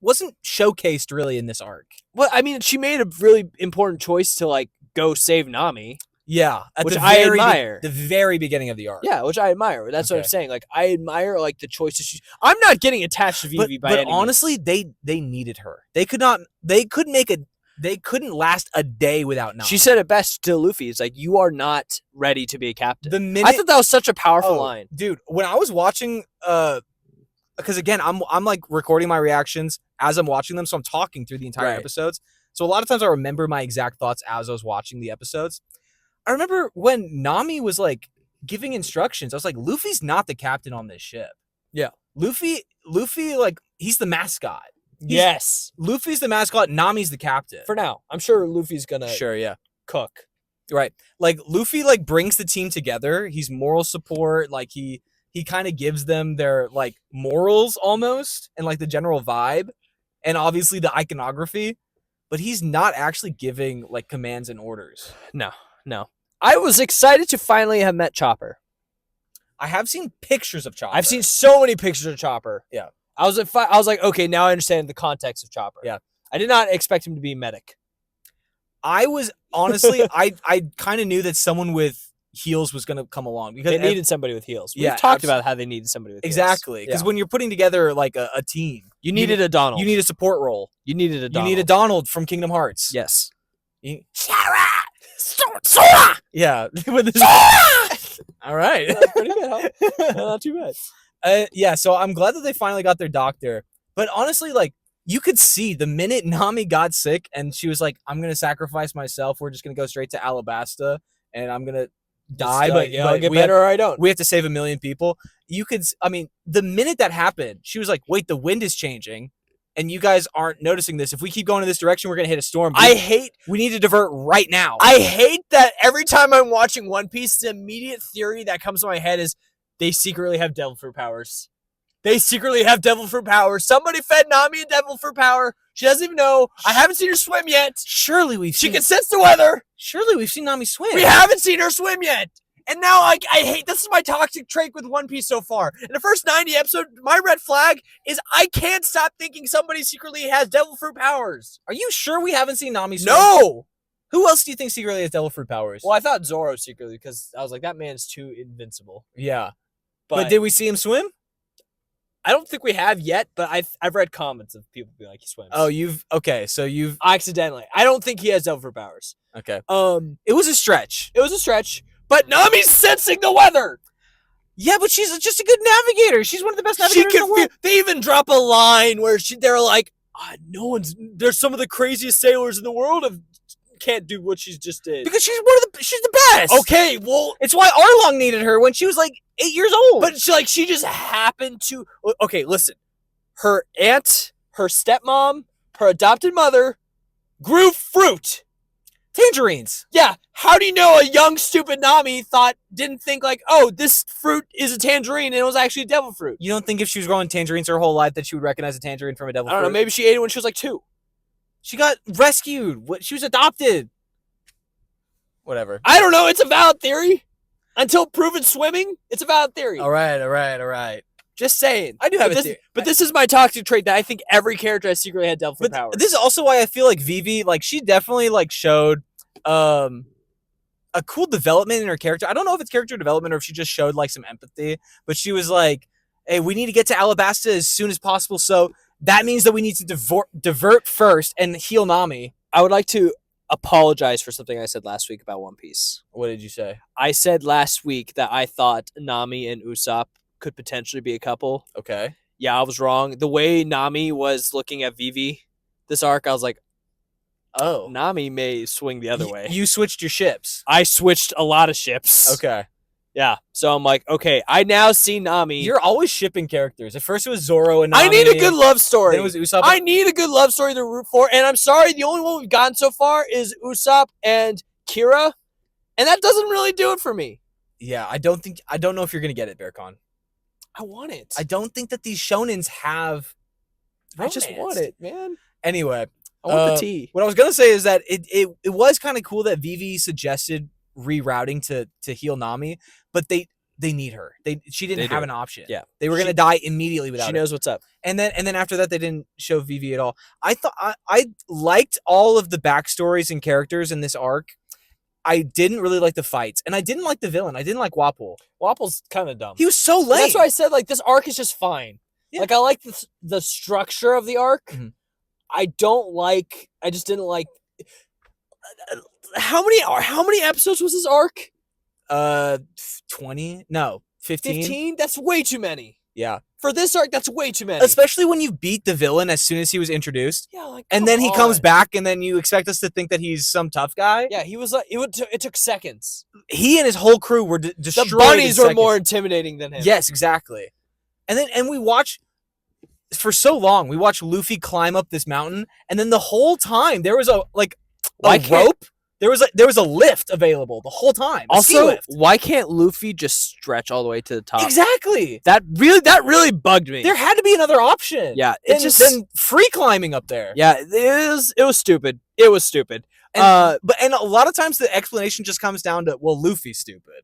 B: wasn't showcased really in this arc.
A: Well, I mean, she made a really important choice to like go save Nami.
B: Yeah,
A: which I admire.
B: The very beginning of the arc.
A: Yeah, which I admire. That's what I'm saying. Like, I admire like the choices I'm not getting attached to Vivi by any means.
B: But honestly, they needed her. They couldn't last a day without Nami.
A: She said it best to Luffy. It's like, you are not ready to be a captain. I thought that was such a powerful line.
B: Dude, when I was watching, because again, I'm like recording my reactions as I'm watching them, so I'm talking through the entire episodes. So a lot of times I remember my exact thoughts as I was watching the episodes. I remember when Nami was like giving instructions, I was like, Luffy's not the captain on this ship.
A: Yeah.
B: Luffy, like, he's the mascot.
A: Yes.
B: Luffy's the mascot, Nami's the captain.
A: For now. I'm sure Luffy's gonna cook.
B: Right. Like, Luffy, like, brings the team together. He's moral support. Like, he kind of gives them their, like, morals almost, and, like, the general vibe, and obviously the iconography. But he's not actually giving, like, commands and orders.
A: No. I was excited to finally have met Chopper.
B: I have seen pictures of Chopper.
A: I've seen so many pictures of Chopper.
B: Yeah.
A: I was like, okay, now I understand the context of Chopper.
B: Yeah.
A: I did not expect him to be a medic.
B: I was, honestly, I kind of knew that someone with heels was going to come along. Because
A: they needed somebody with heels. We've
B: Yeah,
A: talked about how they needed somebody with heels.
B: Exactly. Because when you're putting together, like, a team.
A: You needed a Donald.
B: You need a support role.
A: You needed a Donald.
B: You need a Donald from Kingdom Hearts.
A: Yes.
B: Sarah! Sora! Yeah. All right.
A: That's pretty good, huh? No, not too bad.
B: Yeah, so I'm glad that they finally got their doctor. But honestly, like, you could see the minute Nami got sick and she was like, I'm going to sacrifice myself. We're just going to go straight to Alabasta and I'm going to die. But
A: I'll get better or I don't.
B: We have to save 1 million people. The minute that happened, she was like, wait, the wind is changing. And you guys aren't noticing this. If we keep going in this direction, we're going to hit a storm. We need to divert right now.
A: I hate that every time I'm watching One Piece, the immediate theory that comes to my head is they secretly have devil fruit powers. Somebody fed Nami a devil fruit power. She doesn't even know. I haven't seen her swim yet.
B: She
A: can sense the weather.
B: Surely we've seen Nami swim.
A: We haven't seen her swim yet. And now I hate, this is my toxic trait with One Piece so far. In the first 90 episodes, my red flag is I can't stop thinking somebody secretly has devil fruit powers.
B: Are you sure we haven't seen Nami swim?
A: No!
B: Who else do you think secretly has devil fruit powers?
A: Well, I thought Zoro secretly because I was like, that man's too invincible.
B: Yeah. But did we see him swim?
A: I don't think we have yet, but I've read comments of people being like, he swims.
B: Oh,
A: Accidentally. I don't think he has devil fruit powers.
B: Okay. It was a stretch.
A: But Nami's sensing the weather.
B: Yeah, but she's just a good navigator. She's one of the best navigators in the world.
A: They even drop a line where they're like, there's some of the craziest sailors in the world can't do what she's just did.
B: Because she's the best.
A: Okay, well,
B: it's why Arlong needed her when she was like 8 years old.
A: But she just happened to. Okay, listen. Her aunt, her stepmom, her adopted mother grew fruit.
B: Tangerines.
A: Yeah. How do you know a young, stupid Nami didn't think like, oh, this fruit is a tangerine and it was actually a devil fruit?
B: You don't think if she was growing tangerines her whole life that she would recognize a tangerine from a devil fruit?
A: I don't know. Maybe she ate it when she was like 2.
B: She got rescued. She was adopted. Whatever.
A: I don't know. It's a valid theory. Until proven swimming, it's a valid theory.
B: All right.
A: Just saying.
B: I do have a theory.
A: But this is my toxic trait that I think every character has secretly had devil fruit powers.
B: This is also why I feel like Vivi, like, she definitely, like, showed a cool development in her character. I don't know if it's character development or if she just showed, like, some empathy. But she was like, hey, we need to get to Alabasta as soon as possible. So that means that we need to divert first and heal Nami.
A: I would like to apologize for something I said last week about One Piece.
B: What did you say?
A: I said last week that I thought Nami and Usopp could potentially be a couple.
B: Okay.
A: Yeah, I was wrong. The way Nami was looking at Vivi this arc, I was like, oh, Nami may swing the other way.
B: You switched your ships.
A: I switched a lot of ships.
B: Okay.
A: Yeah. So I'm like, okay, I now see Nami.
B: You're always shipping characters. At first it was Zoro and Nami.
A: I need a good love story.
B: Then it was Usopp.
A: I need a good love story to root for. And I'm sorry, the only one we've gotten so far is Usopp and Kira. And that doesn't really do it for me.
B: Yeah, I don't know if you're going to get it, Berkan.
A: I want it.
B: I don't think that these shonens have romance.
A: I just want it, man.
B: Anyway.
A: I want the tea.
B: What I was going to say is that it was kind of cool that Vivi suggested rerouting to heal Nami, but they need her. She didn't
A: They
B: have
A: do.
B: an option.
A: Yeah.
B: They were gonna die immediately without
A: She
B: it.
A: knows what's up.
B: And then after that, they didn't show Vivi at all. I thought I liked all of the backstories and characters in this arc. I didn't really like the fights, and I didn't like the villain. I didn't like Wapol.
A: Wapol's kind of dumb.
B: He was so lame.
A: And that's why I said like this arc is just fine.
B: Yeah.
A: Like I like the structure of the arc.
B: Mhm.
A: I just didn't like. How many episodes was this arc?
B: 20? No, 15.
A: 15? That's way too many.
B: Yeah.
A: For this arc, that's way too many.
B: Especially when you beat the villain as soon as he was introduced.
A: Yeah, like,
B: and then he comes back, and then you expect us to think that he's some tough guy.
A: Yeah, he was like, it took seconds.
B: He and his whole crew were destroyed.
A: The bunnies
B: in
A: were
B: seconds.
A: more intimidating than him.
B: Yes, exactly. And we watch for so long. We watch Luffy climb up this mountain, and then the whole time there was a rope. There was a lift available the whole time.
A: Also, why can't Luffy just stretch all the way to the top?
B: Exactly.
A: That really bugged me.
B: There had to be another option.
A: Yeah,
B: than free climbing up there.
A: Yeah, it was stupid. It was stupid.
B: And, but a lot of times the explanation just comes down to, well, Luffy's stupid,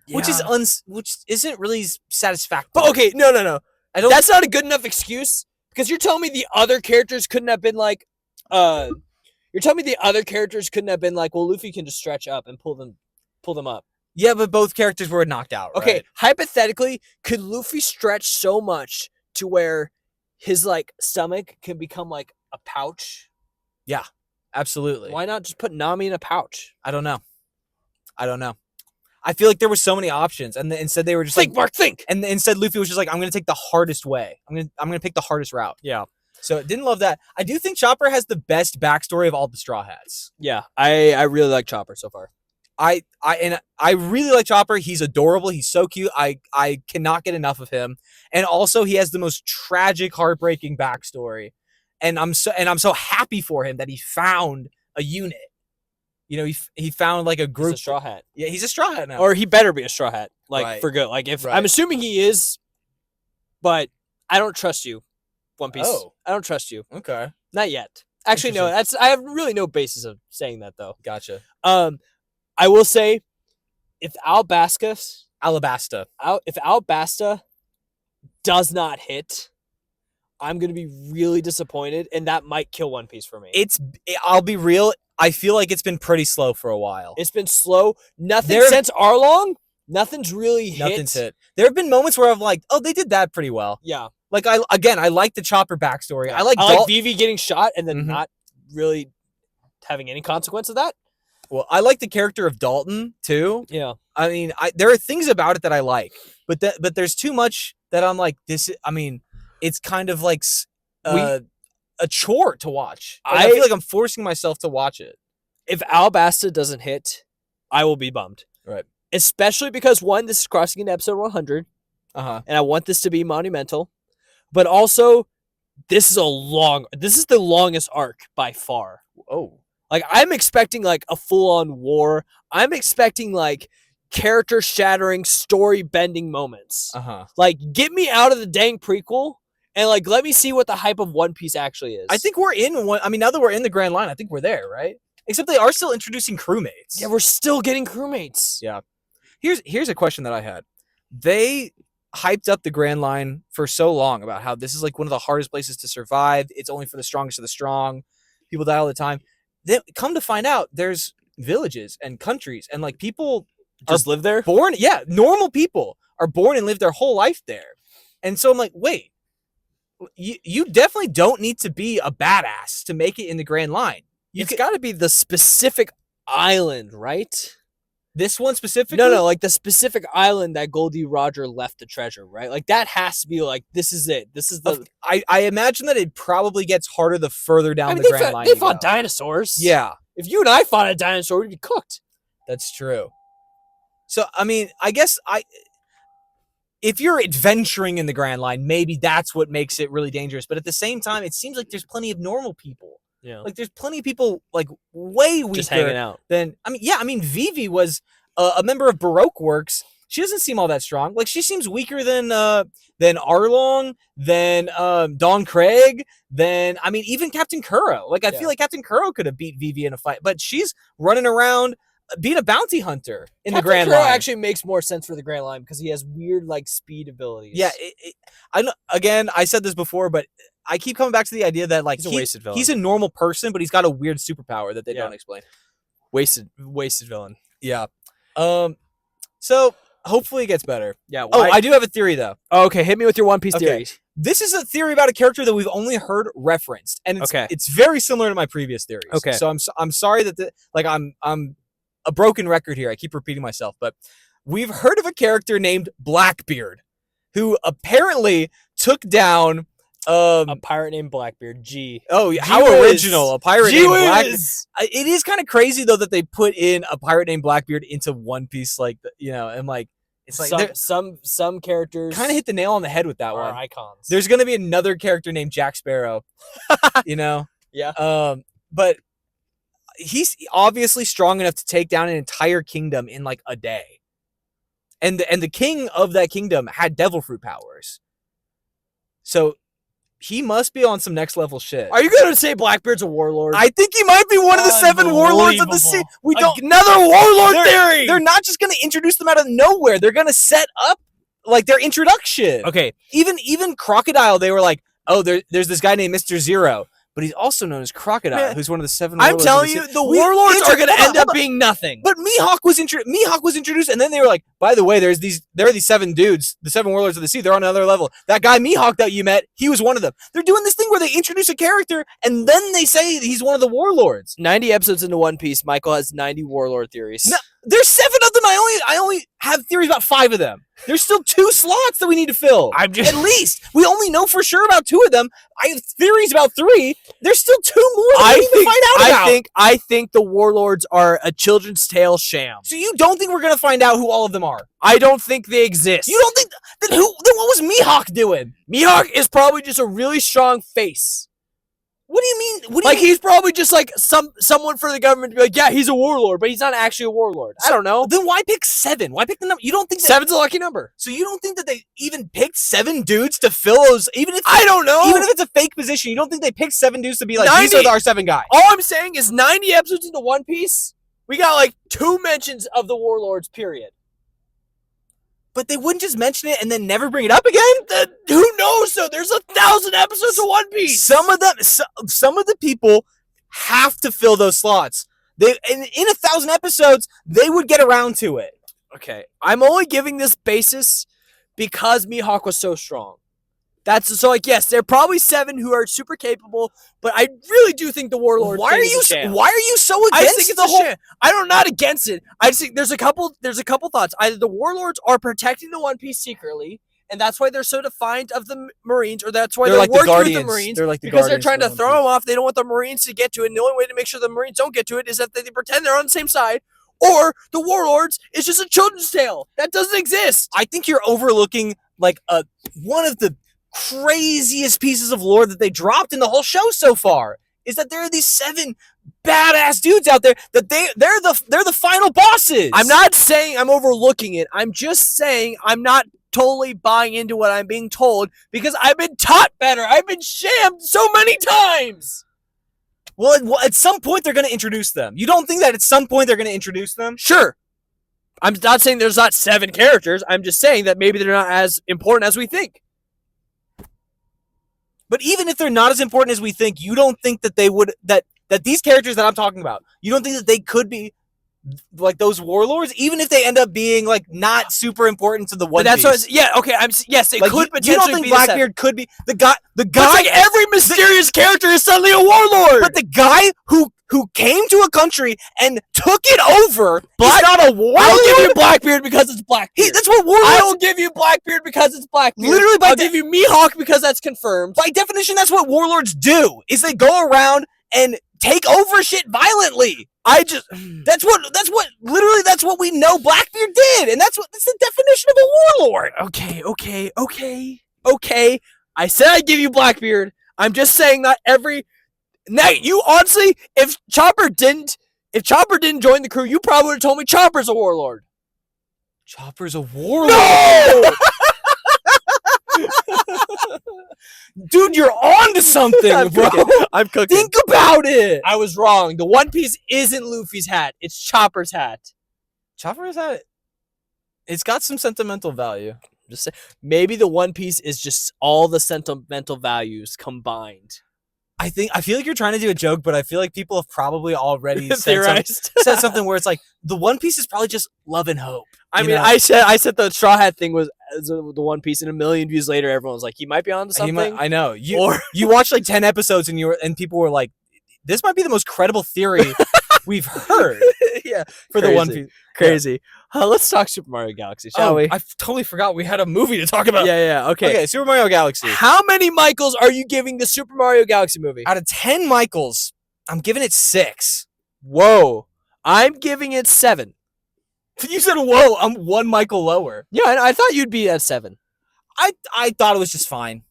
B: which isn't really satisfactory.
A: But okay, no.
B: That's
A: not a good enough excuse because you're telling me the other characters couldn't have been like, You're telling me the other characters couldn't have been like, well, Luffy can just stretch up and pull them up.
B: Yeah, but both characters were knocked out. Right?
A: Okay, hypothetically, could Luffy stretch so much to where his like stomach can become like a pouch?
B: Yeah, absolutely.
A: Why not just put Nami in a pouch?
B: I don't know. I feel like there were so many options, and instead they were just
A: think.
B: And instead Luffy was just like, I'm going to take the hardest way. I'm going to pick the hardest route.
A: Yeah.
B: So didn't love that. I do think Chopper has the best backstory of all the Straw Hats.
A: Yeah, I really like Chopper so far.
B: I really like Chopper. He's adorable. He's so cute. I cannot get enough of him. And also he has the most tragic, heartbreaking backstory. And I'm so happy for him that he found a unit. You know, he found like a group.
A: He's a Straw Hat.
B: Yeah, he's a Straw Hat now.
A: Or he better be a Straw Hat, like
B: Right.
A: for good. Like if
B: Right.
A: I'm assuming he is, but I don't trust you, One Piece.
B: Oh.
A: I don't trust you.
B: Okay.
A: Not yet. Actually, no. I have really no basis of saying that though.
B: Gotcha.
A: I will say, if Alabasta does not hit, I'm gonna be really disappointed, and that might kill One Piece for me.
B: I'll be real. I feel like it's been pretty slow for a while.
A: It's been slow. Since Arlong, nothing's really hit.
B: Nothing's hit. There have been moments where I'm like, oh, they did that pretty well.
A: Yeah.
B: Like I like the Chopper backstory.
A: Yeah.
B: I like
A: Vivi getting shot and then
B: Mhm.
A: not really having any consequence of that.
B: Well, I like the character of Dalton too.
A: Yeah.
B: I mean, there are things about it that I like, but there's too much that I'm like this. I mean, it's kind of like a chore to watch. Like, I feel like I'm forcing myself to watch it.
A: If Alabasta doesn't hit, I will be bummed.
B: Right.
A: Especially because one, this is crossing into episode 100,
B: and
A: I want this to be monumental, but also this is the longest arc by far.
B: Oh.
A: Like I'm expecting like a full-on war. I'm expecting like character-shattering, story-bending moments. Like get me out of the dang prequel and like let me see what the hype of One Piece actually is.
B: I think we're in one. I mean, now that we're in the Grand Line, I think we're there, right? Except they are still introducing crewmates.
A: Yeah, we're still getting crewmates.
B: Yeah. Here's a question that I had. They hyped up the Grand Line for so long about how this is like one of the hardest places to survive. It's only for the strongest of the strong. People die all the time. Then come to find out, there's villages and countries and like people
A: just live there.
B: Normal people are born and live their whole life there. And so I'm like, wait, you definitely don't need to be a badass to make it in the Grand Line.
A: It's got to be the specific island, right?
B: This one specifically?
A: No, like the specific island that Goldie Roger left the treasure, right? Like that has to be like, this is it. This is the.
B: I imagine that it probably gets harder the further down the Grand Line.
A: They fought dinosaurs.
B: Yeah.
A: If you and I fought a dinosaur, we'd be cooked.
B: That's true. So, I mean, I guess if you're adventuring in the Grand Line, maybe that's what makes it really dangerous. But at the same time, it seems like there's plenty of normal people.
A: Yeah.
B: Like there's plenty of people like way weaker
A: just hanging out.
B: Than Vivi was a member of Baroque Works. She doesn't seem all that strong. Like she seems weaker than Arlong, than Don Craig, even Captain Kuro. Like I feel like Captain Kuro could have beat Vivi in a fight, but she's running around being a bounty hunter in
A: Captain
B: the Grand
A: Kuro
B: Line.
A: actually makes more sense for the Grand Line because he has weird like speed abilities.
B: Yeah, I said this before, but I keep coming back to the idea that like
A: He's a wasted villain.
B: he's a normal person, but he's got a weird superpower that they don't explain.
A: Wasted villain.
B: Yeah. So hopefully it gets better.
A: Yeah.
B: Oh, I do have a theory though.
A: Oh, okay, hit me with your One Piece theory.
B: This is a theory about a character that we've only heard referenced, and it's very similar to my previous theories.
A: Okay.
B: So I'm sorry that I'm a broken record here. I keep repeating myself, but we've heard of a character named Blackbeard, who apparently took down
A: a pirate named Blackbeard.
B: How original! A pirate named Blackbeard. It is kind of crazy though that they put in a pirate named Blackbeard into One Piece, like and like. It's like
A: some characters
B: kind of hit the nail on the head with that one.
A: Icons.
B: There's going to be another character named Jack Sparrow,
A: Yeah.
B: But he's obviously strong enough to take down an entire kingdom in like a day. And the king of that kingdom had devil fruit powers. So he must be on some next level shit.
A: Are you going to say Blackbeard's a warlord?
B: I think he might be one of the 7 warlords of the sea.
A: We don't another warlord theory.
B: They're not just going to introduce them out of nowhere. They're going to set up like their introduction.
A: Okay.
B: Even Crocodile, they were like, oh, there's this guy named Mr. Zero. But he's also known as Crocodile, who's one of the 7 warlords.
A: I'm telling you, the warlords are going to end up being nothing.
B: But Mihawk was introduced, and then they were like, by the way, there are these 7 dudes, the 7 warlords of the sea. They're on another level. That guy Mihawk that you met, he was one of them. They're doing this thing where they introduce a character, and then they say he's one of the warlords.
A: 90 episodes into One Piece, Michael has 90 warlord theories.
B: No, there's 7 of them. I only have theories about 5 of them. There's still 2 slots that we need to fill. At least. We only know for sure about 2 of them. I have theories about 3. There's still 2 more that we need to find out about.
A: I think the warlords are a Children's Tale sham.
B: So you don't think we're going to find out who all of them are?
A: I don't think they exist.
B: You don't think... Then what was Mihawk doing?
A: Mihawk is probably just a really strong face.
B: What do you mean?
A: He's probably just like someone for the government to be like, yeah, he's a warlord, but he's not actually a warlord. I don't know.
B: Then why pick 7? Why pick the number? You don't think
A: 7's a lucky number?
B: So you don't think that they even picked 7 dudes to fill those?
A: I don't know.
B: Even if it's a fake position, you don't think they picked 7 dudes to be like,
A: 90,
B: these are our 7 guys?
A: All I'm saying is 90 episodes into One Piece, we got like 2 mentions of the warlords. Period.
B: But they wouldn't just mention it and then never bring it up again?
A: Who knows? So there's 1,000 episodes of One Piece.
B: Some of the people have to fill those slots. In 1,000 episodes, they would get around to it.
A: Okay, I'm only giving this basis because Mihawk was so strong. Yes, there are probably 7 who are super capable, but I really do think the warlord.
B: Why are you so against
A: I think it's a sham. I'm not against it. I just think there's a couple thoughts. Either the warlords are protecting the One Piece secretly, and that's why they're so defiant of the Marines, or that's why they're
B: like
A: working
B: with
A: the Marines.
B: They're like the
A: because they're trying to throw them off. They don't want the Marines to get to it. And the only way to make sure the Marines don't get to it is that they pretend they're on the same side. Or the warlords is just a children's tale that doesn't exist.
B: I think you're overlooking like one of the craziest pieces of lore that they dropped in the whole show so far. Is that there are these 7 badass dudes out there that they're the final bosses.
A: I'm not saying I'm overlooking it. I'm just saying I'm not totally buying into what I'm being told because I've been taught better. I've been shammed so many times.
B: Well, at some point they're going to introduce them. You don't think that at some point they're going to introduce them?
A: Sure. I'm not saying there's not 7 characters. I'm just saying that maybe they're not as important as we think.
B: But even if they're not as important as we think, you don't think that they would that these characters that I'm talking about, you don't think that they could be like those warlords, even if they end up being like not super important to the One Piece.
A: That's what. Okay. Yes, it
B: like,
A: could potentially.
B: You don't think
A: be
B: Blackbeard could be the guy?
A: But like every mysterious character is suddenly a warlord.
B: But the guy who came to a country and took it over, he's not a warlord.
A: I'll give you Blackbeard because it's Blackbeard.
B: That's what warlords.
A: I will give you Blackbeard because it's Blackbeard.
B: Literally,
A: I'll give you Mihawk because that's confirmed.
B: By definition, that's what warlords do. Is they go around and take over shit violently. That's what we know Blackbeard did, and that's the definition of a warlord.
A: Okay. I said I'd give you Blackbeard. I'm just saying not every. Now, you honestly, if Chopper didn't join the crew, you probably would have told me Chopper's a warlord.
B: Chopper's a warlord.
A: No!
B: Dude, you're on to something,
A: I'm
B: bro.
A: cooking. I'm cooking.
B: Think about it.
A: I was wrong. The One Piece isn't Luffy's hat. It's Chopper's hat.
B: Chopper's hat. It's got some sentimental value.
A: Just say, maybe the One Piece is just all the sentimental values combined.
B: I feel like you're trying to do a joke, but I feel like people have probably already
A: Theorized.
B: said something where it's like the One Piece is probably just love and hope.
A: I
B: you
A: mean,
B: know?
A: I said the Straw Hat thing was the One Piece, and a million views later, everyone was like, he might be onto something.
B: I know. You watched like 10 episodes and people were like, this might be the most credible theory we've heard.
A: Yeah,
B: for the One Piece.
A: Crazy. Let's talk Super Mario Galaxy, shall we?
B: I totally forgot we had a movie to talk about.
A: Yeah. Okay,
B: Super Mario Galaxy.
A: How many Michaels are you giving the Super Mario Galaxy movie?
B: Out of 10 Michaels, I'm giving it 6.
A: Whoa. I'm giving it 7.
B: You said, whoa, I'm 1 Michael lower.
A: Yeah, I thought you'd be at 7.
B: I thought it was just fine.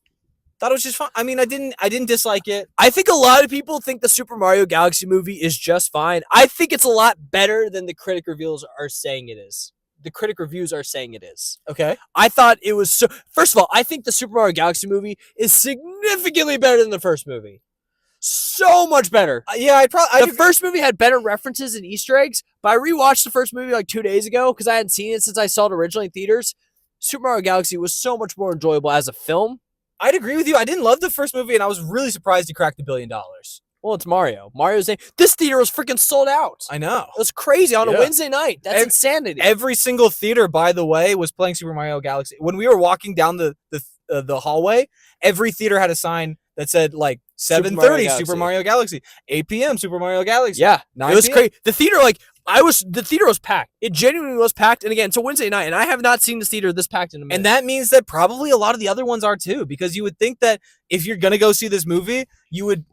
B: I mean, I didn't dislike it.
A: I think a lot of people think the Super Mario Galaxy movie is just fine. I think it's a lot better than the critic reviews are saying it is. The critic reviews are saying it is.
B: Okay.
A: I thought it was so... First of all, I think the Super Mario Galaxy movie is significantly better than the first movie. So much better.
B: Yeah,
A: the first movie had better references and Easter eggs, but I rewatched the first movie like 2 days ago because I hadn't seen it since I saw it originally in theaters. Super Mario Galaxy was so much more enjoyable as a film.
B: I'd agree with you. I didn't love the first movie, and I was really surprised he cracked $1 billion.
A: Well, it's Mario. This theater was freaking sold out.
B: I know.
A: It was crazy on a Wednesday night. That's insanity.
B: Every single theater, by the way, was playing Super Mario Galaxy. When we were walking down the hallway, every theater had a sign that said like 7:30 Super Mario Galaxy, 8 p.m. Super Mario Galaxy.
A: Yeah,
B: 9
A: it was
B: p.m.
A: crazy. The theater, the theater was packed. It genuinely was packed. And again, it's a Wednesday night, and I have not seen this theater this packed in a minute.
B: And that means that probably a lot of the other ones are too, because you would think that if you're gonna go see this movie, you would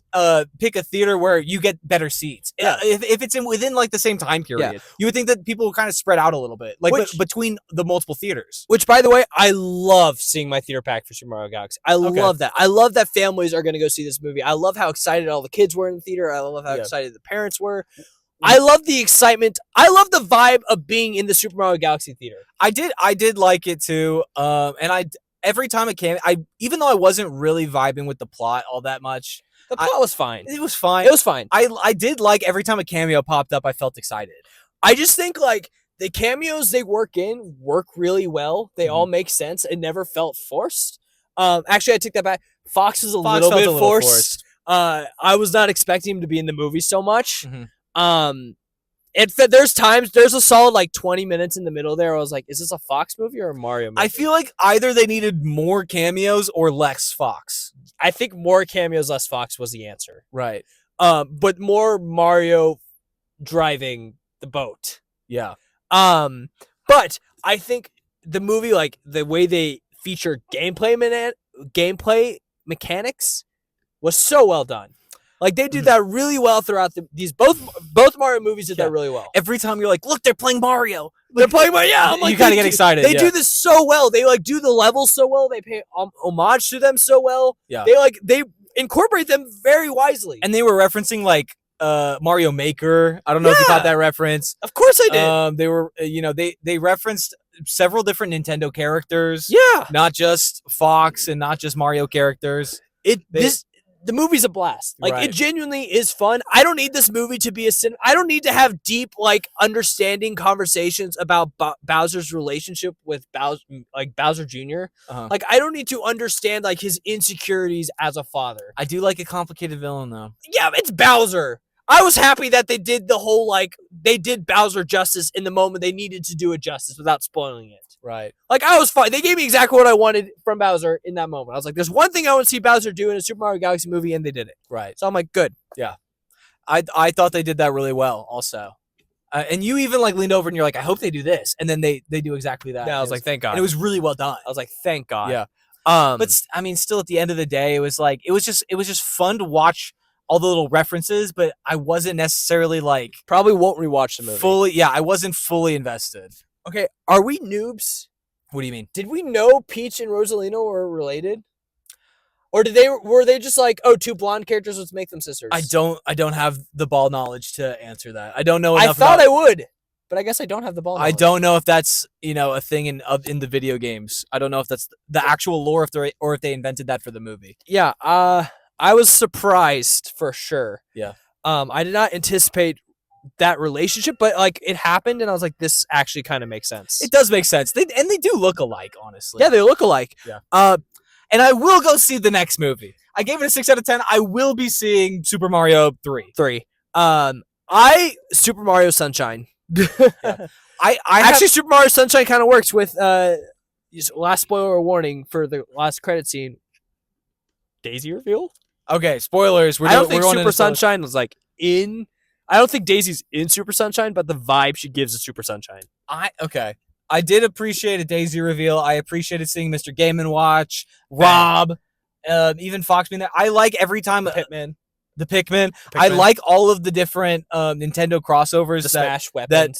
B: pick a theater where you get better seats.
A: Yeah.
B: If it's within like the same time period, you would think that people will kind of spread out a little bit, like between the multiple theaters.
A: Which, by the way, I love seeing my theater packed for Super Mario Galaxy. I love that. I love that families are going to go see this movie. I love how excited all the kids were in the theater. I love how excited the parents were. I love the excitement. I love the vibe of being in the Super Mario Galaxy theater.
B: I did like it too. And every time it came, even though I wasn't really vibing with the plot all that much,
A: the plot was fine.
B: It was fine.
A: It was fine.
B: I did like every time a cameo popped up, I felt excited.
A: I just think like the cameos they work really well. They all make sense. It never felt forced. Actually, I take that back. Fox was a little bit forced. I was not expecting him to be in the movie so much. There's a solid like 20 minutes in the middle there. I was like, is this a Fox movie or a Mario movie?
B: I feel like either they needed more cameos or less Fox.
A: I think more cameos, less Fox was the answer.
B: Right.
A: But more Mario driving the boat.
B: Yeah.
A: But I think the movie, like the way they feature gameplay mechanics was so well done. Like they did that really well throughout these both Mario movies did that really well.
B: Every time you're like, look, they're playing Mario.
A: They're playing Mario. Yeah, I'm like,
B: you gotta get excited.
A: They do this so well. They like do the levels so well. They pay homage to them so well.
B: Yeah.
A: They incorporate them very wisely.
B: And they were referencing like Mario Maker. I don't know if you caught that reference.
A: Of course I did.
B: They were they referenced several different Nintendo characters.
A: Yeah.
B: Not just Fox and not just Mario characters.
A: The movie's a blast. Like it genuinely is fun. I don't need this movie to be I don't need to have deep like understanding conversations about Bowser's relationship with Bowser Jr. Like I don't need to understand like his insecurities as a father.
B: I do like a complicated villain though.
A: Yeah, it's Bowser. I was happy that they did the whole like they did Bowser justice in the moment they needed to do it justice without spoiling it.
B: Right.
A: Like I was fine. They gave me exactly what I wanted from Bowser in that moment. I was like, there's one thing I want to see Bowser do in a Super Mario Galaxy movie, and they did it.
B: Right.
A: So I'm like, good.
B: Yeah. I thought they did that really well also. And you even like leaned over and you're like, I hope they do this. And then they do exactly that.
A: Yeah, I was like, thank God.
B: And it was really well done.
A: I was like, thank God.
B: Yeah. But I mean, still at the end of the day, it was just fun to watch all the little references, but I wasn't necessarily like
A: probably won't rewatch the movie
B: fully. Yeah, I wasn't fully invested.
A: Okay, are we noobs?
B: What do you mean?
A: Did we know Peach and Rosalina were related, or were they just like, oh, two blonde characters, let's make them sisters?
B: I don't have the ball knowledge to answer that. I don't know enough.
A: I thought I would. but I guess I don't have the ball
B: I
A: knowledge.
B: don't know if that's a thing in the video games. I don't know if that's the actual lore, if they invented that for the movie.
A: Yeah, I was surprised for sure.
B: Yeah.
A: I did not anticipate that relationship, but like it happened, and I was like, this actually kind of makes sense.
B: It does make sense. They do look alike, honestly.
A: Yeah, they look alike.
B: Yeah. And I will go see the next movie. I gave it a 6 out of 10. I will be seeing Super Mario 3.
A: Super Mario Sunshine.
B: Yeah. I
A: actually Super Mario Sunshine kind of works with last spoiler warning for the last credit scene. Daisy reveal.
B: Okay, spoilers.
A: I don't think Super Sunshine was like in. I don't think Daisy's in Super Sunshine, but the vibe she gives is Super Sunshine.
B: I did appreciate a Daisy reveal. I appreciated seeing Mr. Game & Watch, Rob, even Fox being there. I like every time the Pikmin. I like all of the different Nintendo crossovers.
A: The Smash weapons.
B: That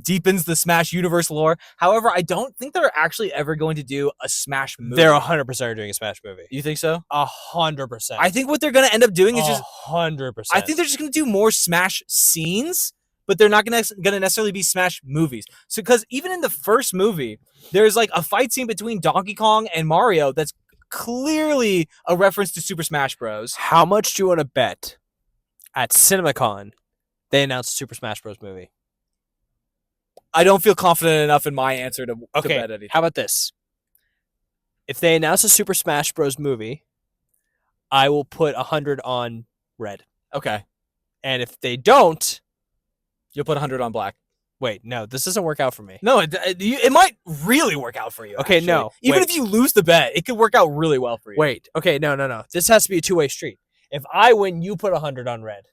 B: deepens the Smash universe lore. However, I don't think they're actually ever going to do a Smash movie.
A: They're 100% doing a Smash movie.
B: You think so?
A: 100%.
B: I think what they're going to end up doing is just
A: 100%.
B: I think they're just going to do more Smash scenes, but they're not going to necessarily be Smash movies. So, because even in the first movie, there's like a fight scene between Donkey Kong and Mario that's clearly a reference to Super Smash Bros.
A: How much do you want to bet at CinemaCon they announced a Super Smash Bros. Movie?
B: I don't feel confident enough in my answer to bet anything.
A: How about this? If they announce a Super Smash Bros. Movie, I will put 100 on red.
B: Okay.
A: And if they don't,
B: you'll put 100 on black.
A: Wait, no, this doesn't work out for me.
B: No, it might really work out for you.
A: Okay,
B: actually.
A: no.
B: Even if you lose the bet, it could work out really well for you.
A: Wait, okay, no. This has to be a two-way street. If I win, you put 100 on red.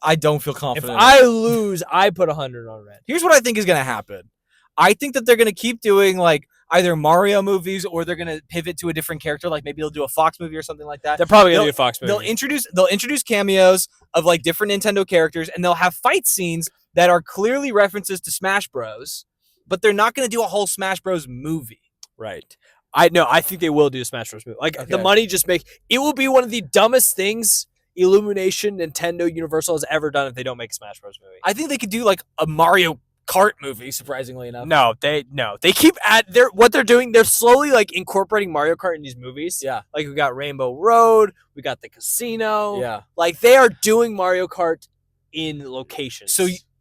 B: I don't feel confident.
A: If I lose, I put 100 on red.
B: Here's what I think is going to happen. I think that they're going to keep doing like either Mario movies or they're going to pivot to a different character. Like maybe they'll do a Fox movie or something like that.
A: They're probably going to do a Fox movie.
B: They'll introduce cameos of like different Nintendo characters, and they'll have fight scenes that are clearly references to Smash Bros. But they're not going to do a whole Smash Bros. Movie.
A: Right. I think they will do a Smash Bros. Movie. Like the money just it will be one of the dumbest things Illumination, Nintendo, Universal has ever done if they don't make a Smash Bros. Movie.
B: I think they could do like a Mario Kart movie, surprisingly enough.
A: No. They keep what they're doing. They're slowly like incorporating Mario Kart in these movies.
B: Yeah.
A: Like we got Rainbow Road, we got the casino.
B: Yeah.
A: Like they are doing Mario Kart in locations.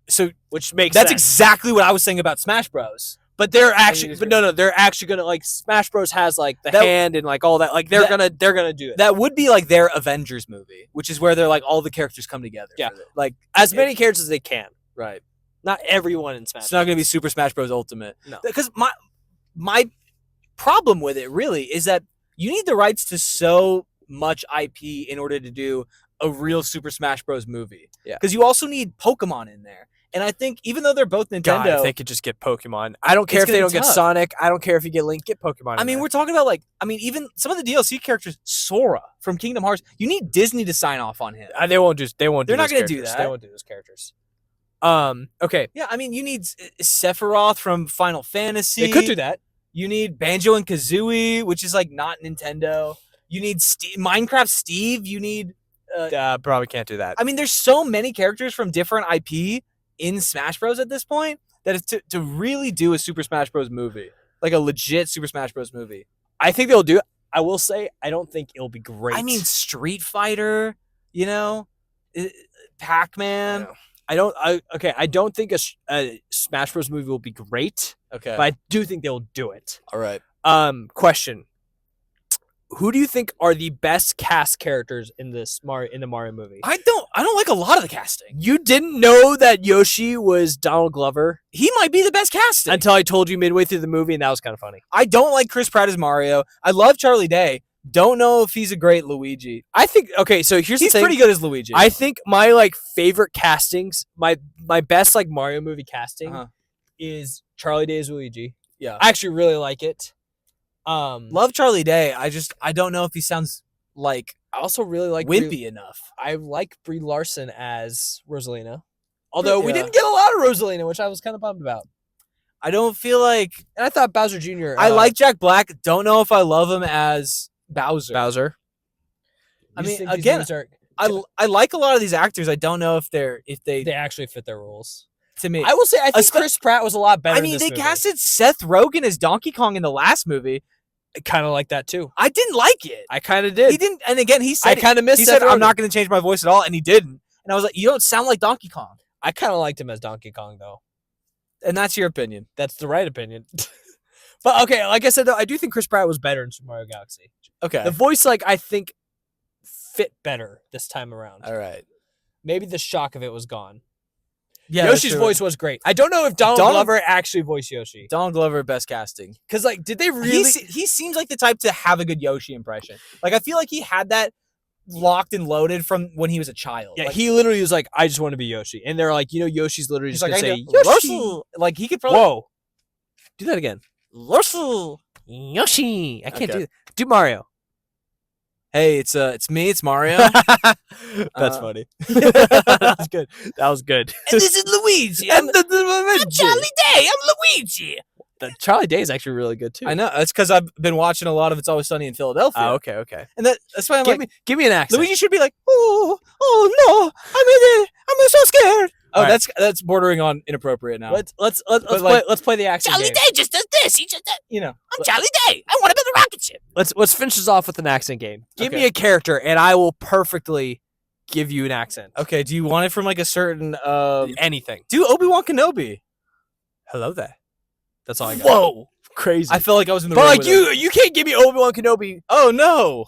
B: So
A: which makes
B: that's
A: sense.
B: exactly what I was saying about Smash Bros.
A: But they're actually, they're actually gonna like Smash Bros has like the hand and like all that. Like they're gonna do it.
B: That would be like their Avengers movie, which is where they're like all the characters come together.
A: Yeah, like as many characters as they can.
B: Right.
A: Not everyone in Smash.
B: It's not gonna be Super Smash Bros. Ultimate.
A: No,
B: because my problem with it really is that you need the rights to so much IP in order to do a real Super Smash Bros. Movie.
A: Yeah.
B: Because you also need Pokemon in there. And I think even though they're both Nintendo,
A: God, if they could just get Pokemon. I don't care if they don't get Sonic. I don't care if you get Link. Get Pokemon.
B: I mean, we're talking about even some of the DLC characters, Sora from Kingdom Hearts. You need Disney to sign off on him.
A: They won't. They're
B: not going to do that.
A: They won't do those characters. Okay.
B: Yeah, I mean, you need Sephiroth from Final Fantasy.
A: They could do that.
B: You need Banjo and Kazooie, which is like not Nintendo. You need Minecraft Steve. You need.
A: Probably can't do that.
B: I mean, there's so many characters from different IP in Smash Bros. At this point that it's to really do a Super Smash Bros. Movie, like a legit Super Smash Bros. Movie.
A: I think they'll do it. I will say I don't think it'll be great.
B: I mean, Street Fighter, Pac-Man.
A: I don't think a Smash Bros. Movie will be great.
B: Okay,
A: but I do think they'll do it.
B: All right.
A: Question: who do you think are the best cast characters in the Mario movie?
B: I don't like a lot of the casting.
A: You didn't know that Yoshi was Donald Glover?
B: He might be the best casting.
A: Until I told you midway through the movie, and that was kind of funny.
B: I don't like Chris Pratt as Mario. I love Charlie Day. Don't know if he's a great Luigi.
A: I think so here's the thing.
B: He's pretty good as Luigi.
A: I think my favorite castings, my best Mario movie casting is Charlie Day as Luigi.
B: Yeah.
A: I actually really like it.
B: Love Charlie Day. I don't know if he sounds like
A: I also really like
B: wimpy enough.
A: I like Brie Larson as Rosalina. Although we didn't get a lot of Rosalina, which I was kind of bummed about.
B: I don't feel like
A: and I thought Bowser Jr.
B: I like Jack Black. Don't know if I love him as Bowser. I mean, again, I like a lot of these actors. I don't know if they
A: actually fit their roles.
B: to me.
A: I will say I think Chris Pratt was a lot better.
B: I mean, they casted Seth Rogen as Donkey Kong in the last movie.
A: I kind of like that too.
B: I didn't like it.
A: I kind of did.
B: He didn't, and again, he said
A: I kind of missed.
B: He
A: Seth
B: said, "I'm
A: Rogen.
B: not going to change my voice at all," and he didn't. And I was like, "You don't sound like Donkey Kong."
A: I kind of liked him as Donkey Kong though.
B: And that's your opinion.
A: That's the right opinion. But okay, like I said though, I do think Chris Pratt was better in Super Mario Galaxy.
B: Okay.
A: The voice, like I think, fit better this time around.
B: All right.
A: Maybe the shock of it was gone.
B: Yeah,
A: Yoshi's voice was great. I don't know if Donald Glover actually voiced Yoshi.
B: Donald Glover, best casting.
A: Because, like, did they really...
B: He seems like the type to have a good Yoshi impression. Like, I feel like he had that locked and loaded from when he was a child.
A: Yeah,
B: like,
A: he literally was like, I just want to be Yoshi. And they're like, Yoshi's literally just
B: like,
A: going to say,
B: Yoshi! Like, he could probably...
A: Whoa. Do that again.
B: Yoshi!
A: Yoshi! I can't do that. Do Mario.
B: Hey, it's me, it's Mario.
A: That's funny. That was good. That was good.
B: And this is Luigi. I'm Charlie Day. I'm Luigi.
A: Charlie Day is actually really good too.
B: I know. That's because I've been watching a lot of It's Always Sunny in Philadelphia.
A: Oh, okay.
B: And that's why I'm
A: give me an accent.
B: Luigi should be like, oh no, I'm so scared. Oh, right. That's bordering on inappropriate now.
A: Let's play the accent.
C: Charlie
A: game.
C: Day just does this. He just does, I'm Charlie Day. I want to build a rocket ship.
A: Let's finish this off with an accent game. Give me a character, and I will perfectly give you an accent.
B: Okay. Do you want it from like a certain
A: anything?
B: Do Obi-Wan Kenobi.
A: Hello there. That's all I got.
B: Whoa.
A: Crazy.
B: I feel like I was in the
A: room. But
B: like
A: you can't give me Obi-Wan Kenobi.
B: Oh no.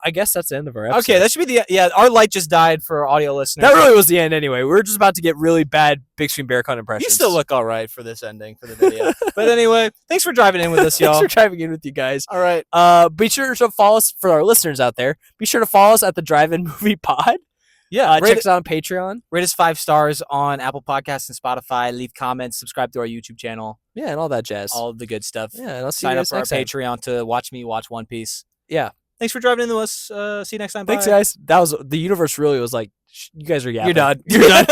A: I guess that's the end of our episode.
B: Okay, that should be our light just died for audio listeners.
A: That really was the end anyway. We were just about to get really bad Big Screen Berkan impressions.
B: You still look all right for this ending for the video. But anyway, thanks for driving in with us, y'all.
A: Thanks for driving in with you guys.
B: All right.
A: Be sure to follow us for our listeners out there. Be sure to follow us at the Drive-In Movie Pod.
B: Yeah,
A: check us out on Patreon.
B: Rate us 5 stars on Apple Podcasts and Spotify. Leave comments. Subscribe to our YouTube channel.
A: Yeah, and all that jazz.
B: All of the good stuff.
A: Yeah, and I'll see
B: Sign
A: you
B: up for our Patreon to watch me watch One Piece.
A: Yeah.
B: Thanks for driving in with us. See you next time.
A: Thanks, guys. That was the universe. Really was like, you guys are yapping.
B: You're done.
A: You're done.